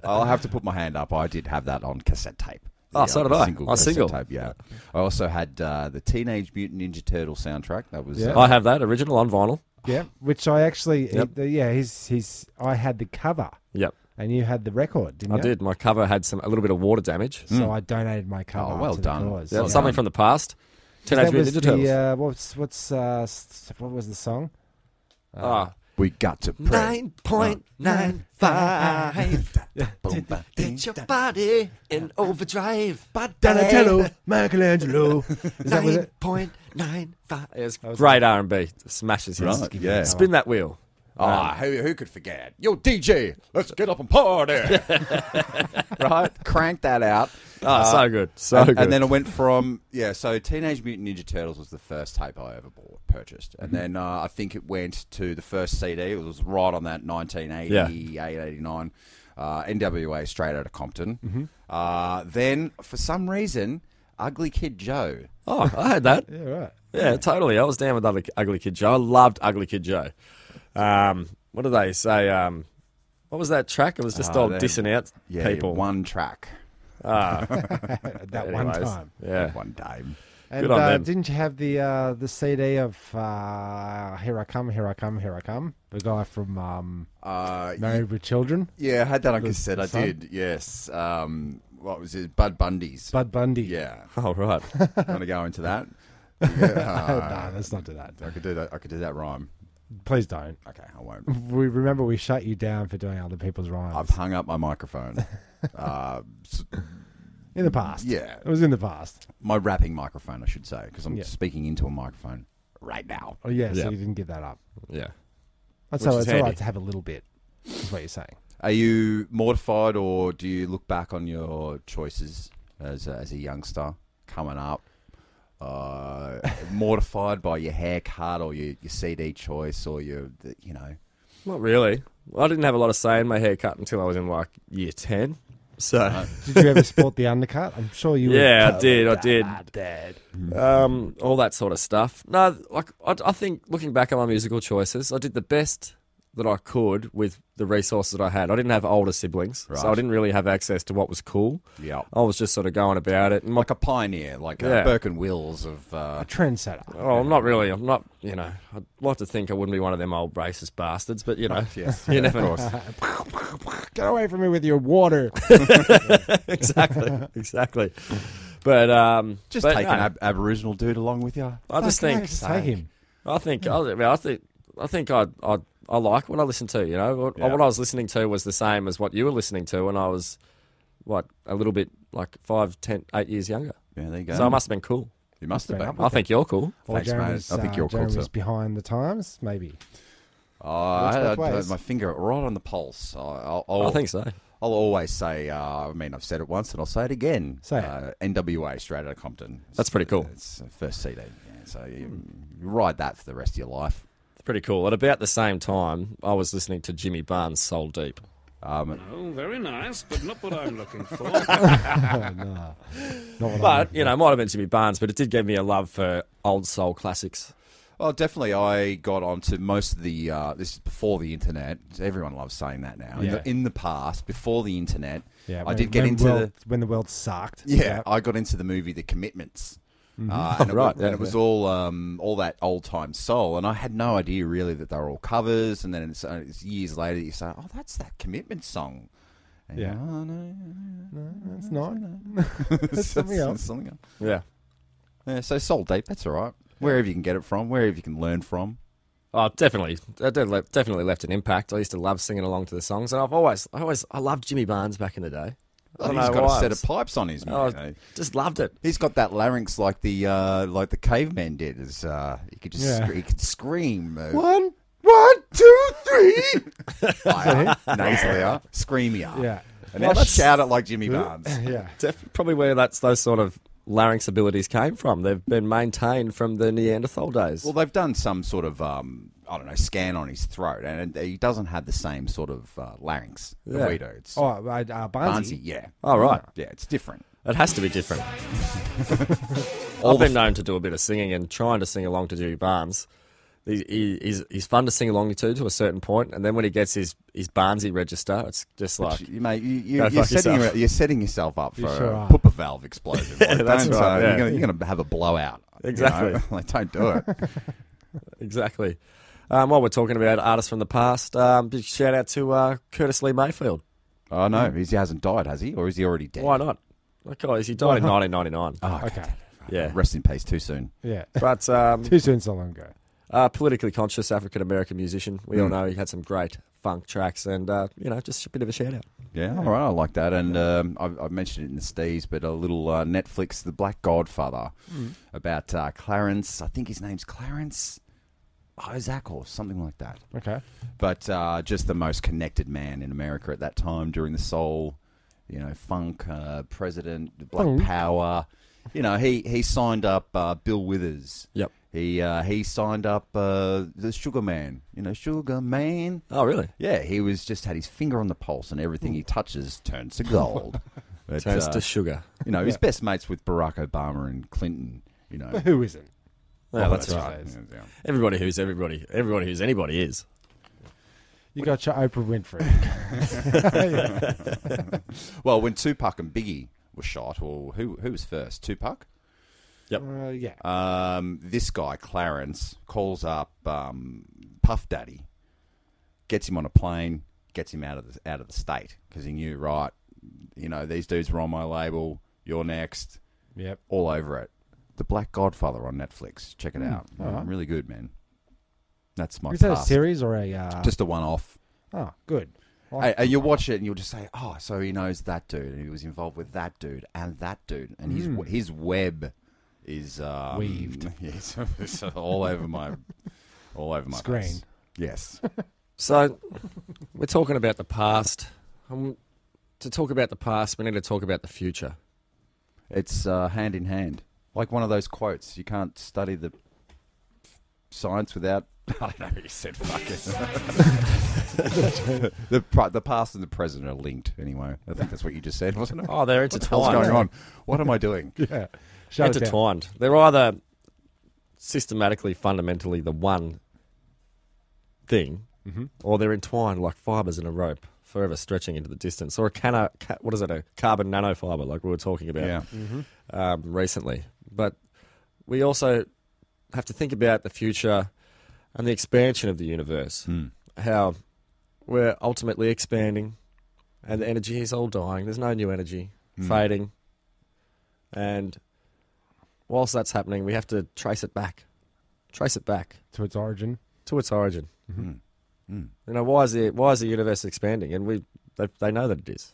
I'll have to put my hand up. I did have that on cassette tape. Oh, so did I. Single Oh, cassette single. tape. Yeah. I also had the Teenage Mutant Ninja Turtle soundtrack. That was. Yeah. I have that original on vinyl. Yeah, which I actually, Yep. I had the cover, Yep, and you had the record, didn't I you? did. My cover had a little bit of water damage. So I donated my cover. Oh, well to done. The cause. Yeah, Well something done. from the past. 'Cause Teenage that was Mutant Ninja Turtles. what was the song? We got to pray. 9.95. Get your body in overdrive. Donatello, Michelangelo. Is that was it? 9.95. It's great R&B. Smashes his. Right, yeah. Spin that wheel. Who could forget? Yo, DJ, let's get up and party. Right? Crank that out. Oh, so good. So good. And then it went from, so Teenage Mutant Ninja Turtles was the first tape I ever purchased. And then I think it went to the first CD. It was right on that 1988, 89. NWA, Straight Outta Compton. Mm-hmm. Then, for some reason, Ugly Kid Joe. Oh, I had that. Yeah, right. Yeah, totally. I was down with Ugly Kid Joe. I loved Ugly Kid Joe. What do they say? What was that track? It was just all dissing out people. One track. That one Anyways, time. Yeah. One day. And Good on them. didn't you have the CD of Here I Come, Here I Come, Here I Come? The guy from Married with Children? Yeah, I had that on cassette. I son? did, yes. What was it? Bud Bundy's. Bud Bundy. Yeah. Oh, right. Want to go into that? No, let's not do that. I could do that. I could do that rhyme. Please don't. Okay, I won't. We shut you down for doing other people's rhymes. I've hung up my microphone. In the past. Yeah. It was in the past. My rapping microphone, I should say, because I'm Yeah. speaking into a microphone right now. Oh, yeah, Yeah. so you didn't give that up. Yeah. That's Which all, is it's all right handy. to have a little bit, is what you're saying. Are you mortified, or do you look back on your choices as a youngster coming up? Mortified by your haircut or your CD choice or Not really. I didn't have a lot of say in my haircut until I was in like year 10. So, Did you ever sport the undercut? I'm sure you yeah, would. I did. Dad. All that sort of stuff. No, like I think looking back at my musical choices, I did the best that I could with the resources that I had. I didn't have older siblings, Right. so I didn't really have access to what was cool. Yeah. I was just sort of going about it. And Like a pioneer, like Yeah. Burke and Wills of... A trendsetter. oh, I'm not really. I'm not. I'd like to think I wouldn't be one of them old racist bastards, but yes, you never of know. course. Get away from me with your water. exactly. But Just but take no, an Aboriginal dude along with you. I just think. Just take him. I think I like what I listen to. You know, what I was listening to was the same as what you were listening to, and I was a little bit like 5, 10, 8 years younger. Yeah, there you go. So I must have been cool. You must have been. I think you're cool. Or Thanks, mate. Jeremy's, I think you're cool, Jeremy's too. behind the times, maybe. I both had ways. my finger right on the pulse. I think so. I'll always say, I've said it once and I'll say it again. Say it. NWA, Straight Outta Compton. That's pretty cool. It's the first CD. Yeah, so you ride that for the rest of your life. It's pretty cool. At about the same time, I was listening to Jimmy Barnes' Soul Deep. Oh, very nice, but not what I'm looking for. Not what But, it might have been Jimmy Barnes, but it did give me a love for old soul classics. Well, definitely, I got onto most of the. This is before the internet. Everyone loves saying that now. Yeah. In the past, before the internet, Yeah, I did get into when the world sucked. Yeah, I got into the movie The Commitments. And it, right, and it was all that old time soul, and I had no idea really that they were all covers. And then it's years later that you say, "Oh, that's that Commitment song." And Yeah. oh, no, It's not. it's something else. Something else. Yeah. Yeah, so Soul Deep, that's all right. Wherever you can get it from, wherever you can learn from. Oh, definitely. That definitely left an impact. I used to love singing along to the songs, and I loved Jimmy Barnes back in the day. I don't He's know got why. a set of pipes on his mouth. I just loved it. He's got that larynx like the caveman did. As he could just Yeah. he could scream. 1, 2, 3. Nasalier, screamier. Yeah. And now shout it like Jimmy Barnes. Yeah. Probably where those sort of larynx abilities came from. They've been maintained from the Neanderthal days. Well, they've done some sort of scan on his throat, and he doesn't have the same sort of larynx that Yeah. we do. It's Barnesy. Barnesy, yeah. Oh, right. Yeah, it's different. It has to be different. I've been known to do a bit of singing and trying to sing along to Jimmy Barnes. He's fun to sing along to a certain point, and then when he gets his Barnesy register, it's just like Mate, Go fuck yourself. you're setting yourself up for sure a are. pooper valve explosion. that's Don't, right, yeah. You're going to have a blowout. Exactly. Like, don't do it. exactly. While we're talking about artists from the past, big shout out to Curtis Lee Mayfield. Oh, no. He hasn't died, has he? Or is he already dead? Why not? Okay, he died in 1999. Oh, Okay. Yeah, Rest in peace too soon. Yeah. but Too soon, so long ago. politically conscious African American musician. We all know he had some great funk tracks, and just a bit of a shout out. Yeah, all right, I like that. And I've mentioned it in the Stees, but a little Netflix, The Black Godfather, about Clarence. I think his name's Clarence Isaac or something like that. Okay. But just the most connected man in America at that time during the soul, funk, president, Black Funk. Power. He signed up Bill Withers. Yep. He signed up the Sugar Man. You know, Sugar Man. Oh, really? Yeah, he was just had his finger on the pulse, and everything he touches turns to gold. But, Turns to sugar. You know, he's best mates with Barack Obama and Clinton. You know, But who isn't? Yeah, that's that's right. right. Yeah. Everybody who's anybody is. You got your Oprah Winfrey. Well, when Tupac and Biggie were shot, or who was first? Tupac. Yep. Yeah. This guy Clarence calls up Puff Daddy, gets him on a plane, gets him out of the state because he knew, right, you know, these dudes were on my label. You're next. Yep. All over it. The Black Godfather on Netflix. Check it out. Alright. Really good, man. That's my Is that a past. series or a? Just a one-off. Oh, good. Hey, you watch it and you'll just say, "Oh, so he knows that dude, and he was involved with that dude and that dude, and his web is Weaved. Yes, it's all over my Screen. face. Yes. So, we're talking about the past. To talk about the past, we need to talk about the future. It's hand in hand, like one of those quotes. You can't study the science without. I don't know. You said fuck it. The past and the present are linked. Anyway, I think that's what you just said, wasn't it? Oh, they're What the hell's intertwined. going on? What am I doing? Yeah. Shut it down. Intertwined. They're either systematically, fundamentally the one thing, or they're entwined like fibres in a rope, forever stretching into the distance, or a carbon nanofibre, like we were talking about recently. But we also have to think about the future and the expansion of the universe, how we're ultimately expanding, and the energy is all dying. There's no new energy, fading, and whilst that's happening, we have to trace it back To its origin. to its origin. You know, why is the universe expanding? And they know that it is.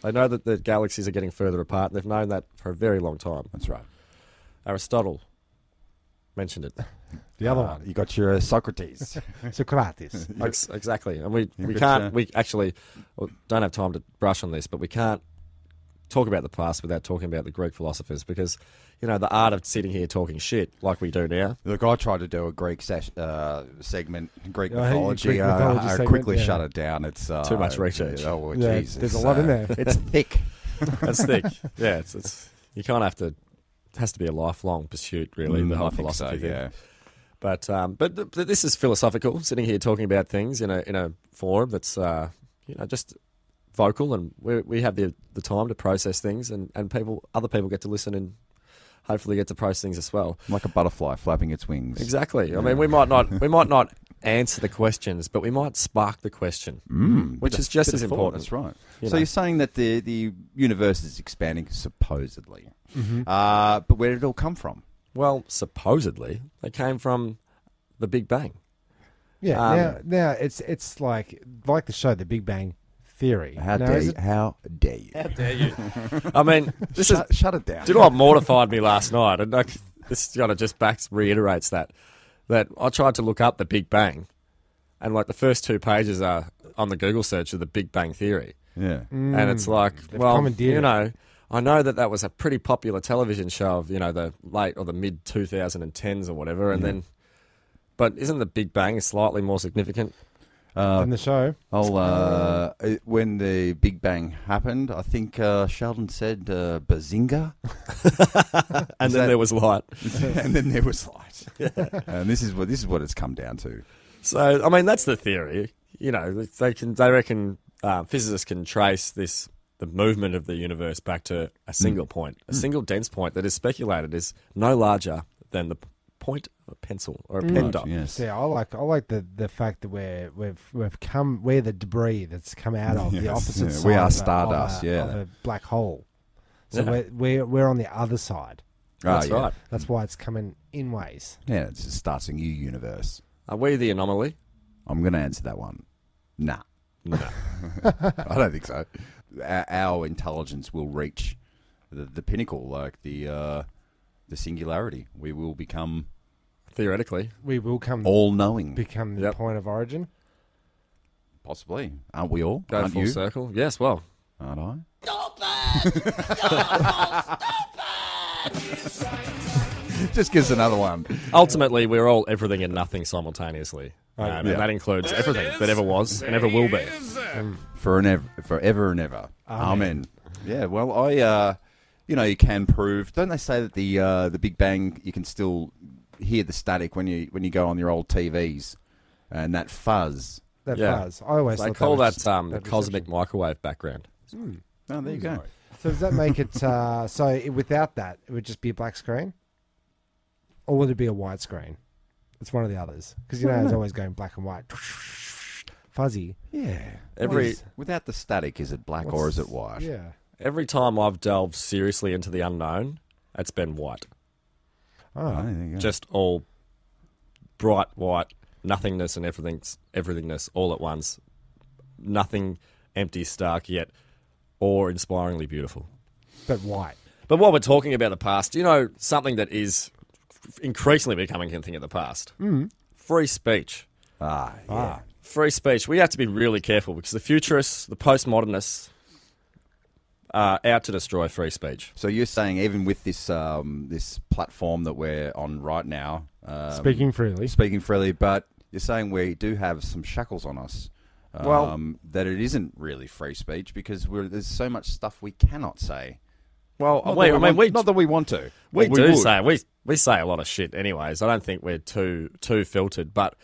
They know that the galaxies are getting further apart, and they've known that for a very long time. That's right. Aristotle mentioned it. The other one. You got your Socrates. Socrates. Exactly. And we but, can't, we actually don't have time to brush on this, but we can't talk about the past without talking about the Greek philosophers, because, you know, the art of sitting here talking shit like we do now. Look, I tried to do a Greek segment, Greek Oh, hey, mythology. Greek mythology I segment, quickly yeah. shut it down. It's Too much research. Oh, Yeah, Jesus. there's a lot in there. It's thick. That's thick. Yeah, it's you can't have to. It has to be a lifelong pursuit, really. The whole I think philosophy so, thing. yeah. But this is philosophical. Sitting here talking about things in a forum that's just vocal, and we have the time to process things, and other people get to listen and hopefully get to process things as well. Like a butterfly flapping its wings. Exactly. I mean, we might not answer the questions, but we might spark the question, which is just as important. That's right. You So know. you're saying that the universe is expanding, supposedly. But where did it all come from? Well, supposedly they came from the Big Bang. Yeah. Now it's like the show The Big Bang Theory. How Now, dare is you? it- How dare you? How dare you? I mean, Shut it down. Do you know what mortified me last night? And this kind of just reiterates that I tried to look up the Big Bang, and like the first 2 pages are on the Google search of the Big Bang Theory, Yeah. and it's like, They've well, commandeered you it. know, I know that was a pretty popular television show of, you know, the late or the mid 2010s or whatever, and then, but isn't the Big Bang slightly more significant? in the show. When the Big Bang happened, I think Sheldon said bazinga. And then there was light. And then there was light. And this is what it's come down to. So, I mean, that's the theory. You know, they reckon physicists can trace the movement of the universe back to a single point, a single dense point that is speculated is no larger than the point of a pencil or a pen dot. Yes. Yeah, I like the fact that we're the debris that's come out of the Yes, opposite yeah, side. we are of a- stardust, of a, yeah. of a black hole. So Yeah. we're on the other side. That's yeah. right. That's why it's coming in ways. Yeah, it starts a new universe. Are we the anomaly? I'm going to answer that one. Nah. No. I don't think so. Our intelligence will reach the pinnacle, like the singularity. We will become Theoretically. We will all-knowing. become the Yep. point of origin. Possibly. Aren't we all? Go Aren't full you? circle. Yes, well. Aren't I? Just give us another one. Ultimately, we're all everything and nothing simultaneously. And that includes everything that ever was and ever will be. Forever and ever. Amen. Yeah, well, you can prove. Don't they say that the Big Bang, you can still hear the static when you go on your old TVs, and that fuzz. That fuzz. I always they thought call that, that the cosmic microwave background. Oh, there you go. So does that make it so without that it would just be a black screen, or would it be a white screen? It's one of the others because it's always going black and white, fuzzy. Yeah. Without the static, is it black or is it white? Yeah. Every time I've delved seriously into the unknown, it's been white. Oh, there you go. Just all bright white, nothingness and everythingness all at once. Nothing empty, stark, yet awe-inspiringly beautiful. But white. But while we're talking about the past, something that is increasingly becoming a thing of the past? Free speech. Free speech. We have to be really careful because the futurists, the postmodernists, are out to destroy free speech. So you're saying even with this this platform that we're on right now, speaking freely, but you're saying we do have some shackles on us. That it isn't really free speech because there's so much stuff we cannot say. Well, not that we want to. We say a lot of shit, anyways. I don't think we're too filtered, but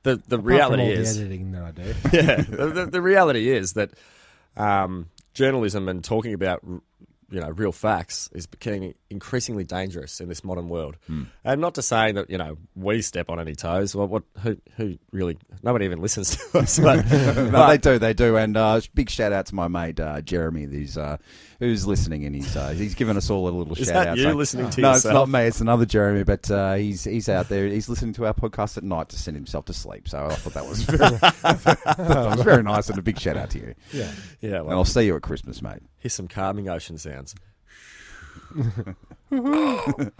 the reality is the editing that I do. Yeah, the reality is that journalism and talking about real facts is becoming increasingly dangerous in this modern world. And not to say that we step on any toes. Well, who really? Nobody even listens to us. But, no, they do. And big shout out to my mate Jeremy, who's listening, and he's given us all a little shout out. Is that you listening to no, yourself? No, it's not me. It's another Jeremy, but he's out there. He's listening to our podcast at night to send himself to sleep. So I thought that was very nice, and a big shout out to you. Yeah. Well, and I'll see you at Christmas, mate. Here's some calming ocean sounds. 1, 2,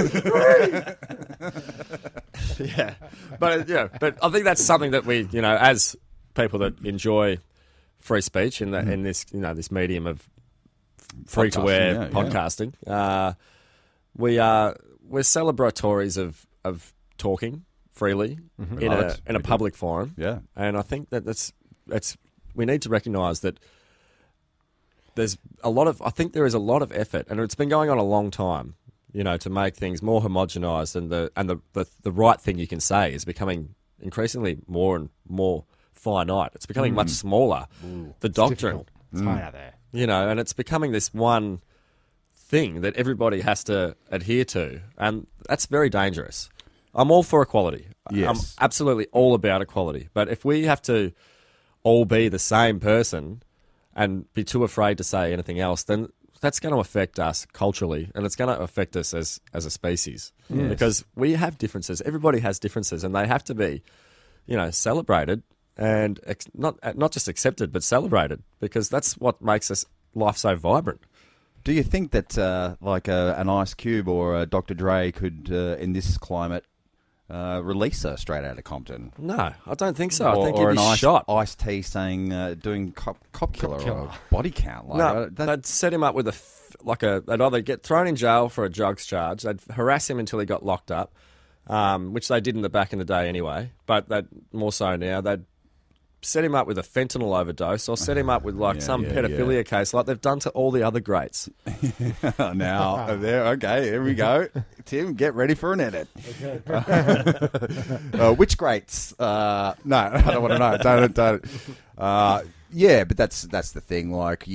3. But I think that's something that we, as people that enjoy free speech in this, this medium of free to air podcasting, we're celebratories of talking freely in a public forum. Yeah, and I think that we need to recognise that there is a lot of effort, and it's been going on a long time, to make things more homogenised, and the right thing you can say is becoming increasingly more and more finite. It's becoming much smaller. The doctrine, it's high out there, and it's becoming this one thing that everybody has to adhere to, and that's very dangerous. I'm all for equality. Yes. I'm absolutely all about equality. But if we have to all be the same person and be too afraid to say anything else, then that's going to affect us culturally, and it's going to affect us as a species. Yes. Because we have differences. Everybody has differences, and they have to be, celebrated and not just accepted, but celebrated, because that's what makes life so vibrant. Do you think that an Ice Cube or a Dr. Dre could, in this climate, release her straight out of Compton? No, I don't think so. I think or he'd be an shot. Ice-T saying, doing cop killer or body count. No, they'd set him up with they'd either get thrown in jail for a drugs charge, they'd harass him until he got locked up, which they did in the back in the day anyway, but they'd more so now. They'd set him up with a fentanyl overdose, or set him up with some pedophilia case like they've done to all the other greats. Here we go. Tim, get ready for an edit. Which greats? No, I don't want to know. Don't. Yeah, but that's the thing. Like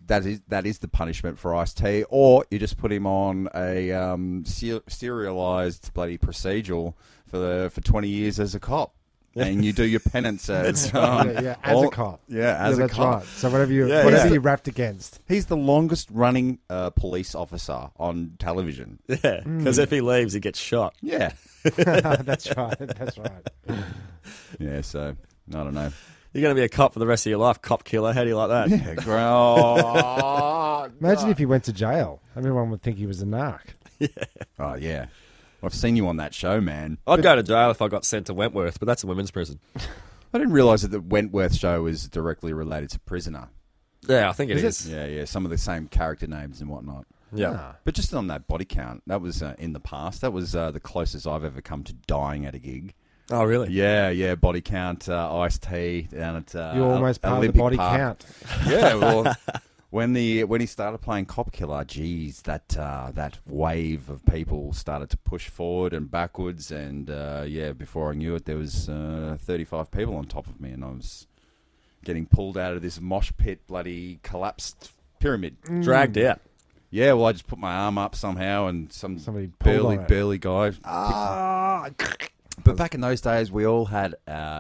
that is the punishment for Ice-T, or you just put him on a serialized bloody procedural for 20 years as a cop. And you do your penance as as a cop. Yeah, as a that's cop. Right. So whatever you're wrapped against. He's the longest running police officer on television. Yeah, because if he leaves, he gets shot. Yeah. That's right. That's right. Yeah, so I don't know. You're going to be a cop for the rest of your life, cop killer. How do you like that? Yeah, Imagine if he went to jail. Everyone would think he was a narc. Yeah. Oh, yeah. I've seen you on that show, man. I'd go to jail if I got sent to Wentworth, but that's a women's prison. I didn't realise that the Wentworth show was directly related to Prisoner. Yeah, I think it is. Yeah. Some of the same character names and whatnot. Yeah. But just on that body count, that was in the past. That was the closest I've ever come to dying at a gig. Oh, really? Yeah. Body count, iced tea down at You're almost part Olympic of the body Park. count. Yeah, well, when he started playing Cop Killer, geez, that wave of people started to push forward and backwards, and before I knew it, there was 35 people on top of me, and I was getting pulled out of this mosh pit, bloody collapsed pyramid. Dragged out. Yeah, well, I just put my arm up somehow, and somebody pulled on it. burly guy. But back in those days, we all had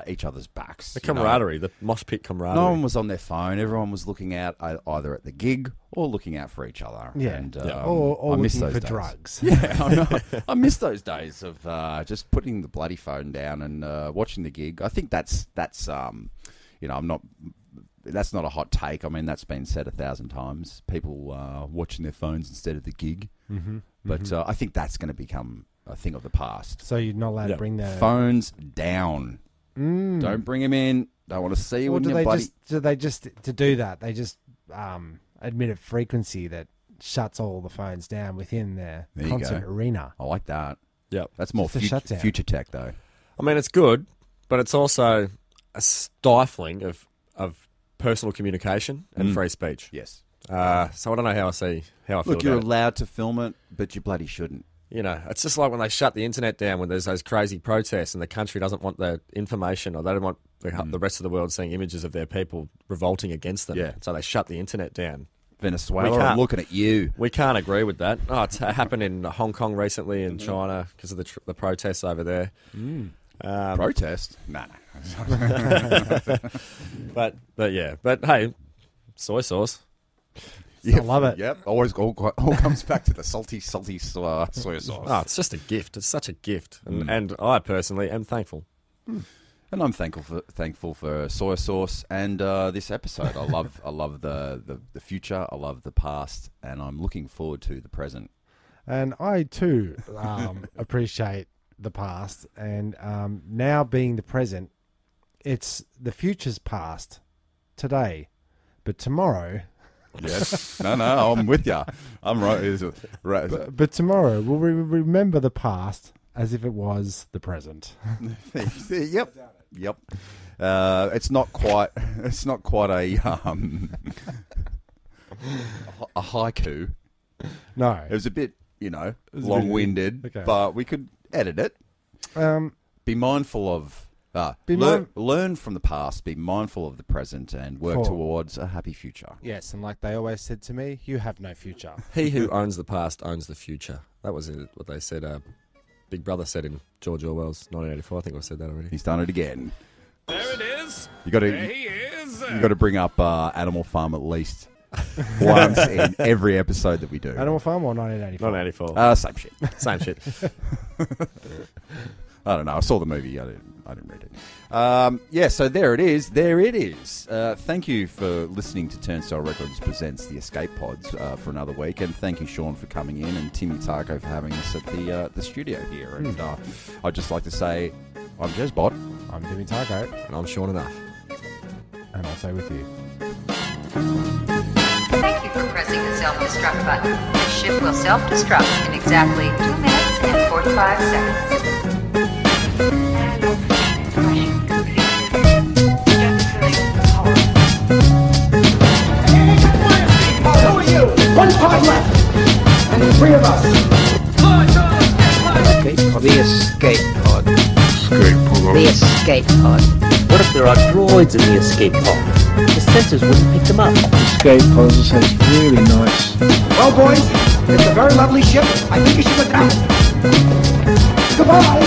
each other's backs. The camaraderie, the mosh pit camaraderie. No one was on their phone. Everyone was looking out either at the gig or looking out for each other. Yeah. And, Or I miss looking those for days. drugs. Yeah, I know. I miss those days of just putting the bloody phone down and watching the gig. I think that's I'm not. That's not a hot take. I mean, that's been said 1,000 times. People watching their phones instead of the gig. Mm-hmm. But I think that's going to become a thing of the past. So you're not allowed to bring the Phones down. Don't bring them in. Don't want to see you Or in do your they bloody... to do that? They just admit a frequency that shuts all the phones down within their There you concert go. arena. I like that. Yep. That's more Just a shutdown. future tech, though. I mean, it's good, but it's also a stifling of personal communication and free speech. Yes. So I don't know how I feel Look, you're about it. allowed to film it, but you bloody shouldn't. You know, it's just like when they shut the internet down when there's those crazy protests and the country doesn't want the information, or they don't want the rest of the world seeing images of their people revolting against them. Yeah. So they shut the internet down. Venezuela, I'm looking at you. We can't agree with that. Oh, it's happened in Hong Kong recently, in China, because of the protests over there. Protest? No. But hey, soy sauce. Yeah, I love it. Yep. Always all comes back to the salty soy sauce. Oh, it's just a gift. It's such a gift, and I personally am thankful. And I'm thankful for soy sauce and this episode. I love the future. I love the past, and I'm looking forward to the present. And I too appreciate the past, and now being the present, it's the future's past today, but tomorrow. Yes. No, I'm with you. I'm right. But tomorrow we'll remember the past as if it was the present. Yep. It's not quite a a haiku. No. It was a bit, was a bit- long-winded, okay. but we could edit it. Be mindful of learn from the past, be mindful of the present, and work towards a happy future. Yes, and like they always said to me, you have no future. He who owns the past owns the future. That was what they said. Big Brother said in George Orwell's 1984. I think I've said that already. He's done it again. There it is. There he is. You got to bring up Animal Farm at least once in every episode that we do. Animal Farm or 1984? 1984. Same shit. Same shit. I don't know. I saw the movie. I didn't read it. So there it is. Thank you for listening to Turnstile Records Presents The Escape Pods for another week. And thank you, Sean, for coming in, and Timmy Tarko for having us at the studio here. And I'd just like to say, I'm Jezbot. I'm Timmy Tarko. And I'm Sean Enough. And I'll stay with you. Thank you for pressing the self-destruct button. The ship will self-destruct in exactly 2 minutes and 45 seconds. Who are you? One pod left. And the three of us. The escape pod. The escape pod. What if there are droids in the escape pod? The sensors wouldn't pick them up. Escape pods sounds really nice. Well, boys, it's a very lovely ship. I think you should go down. Goodbye.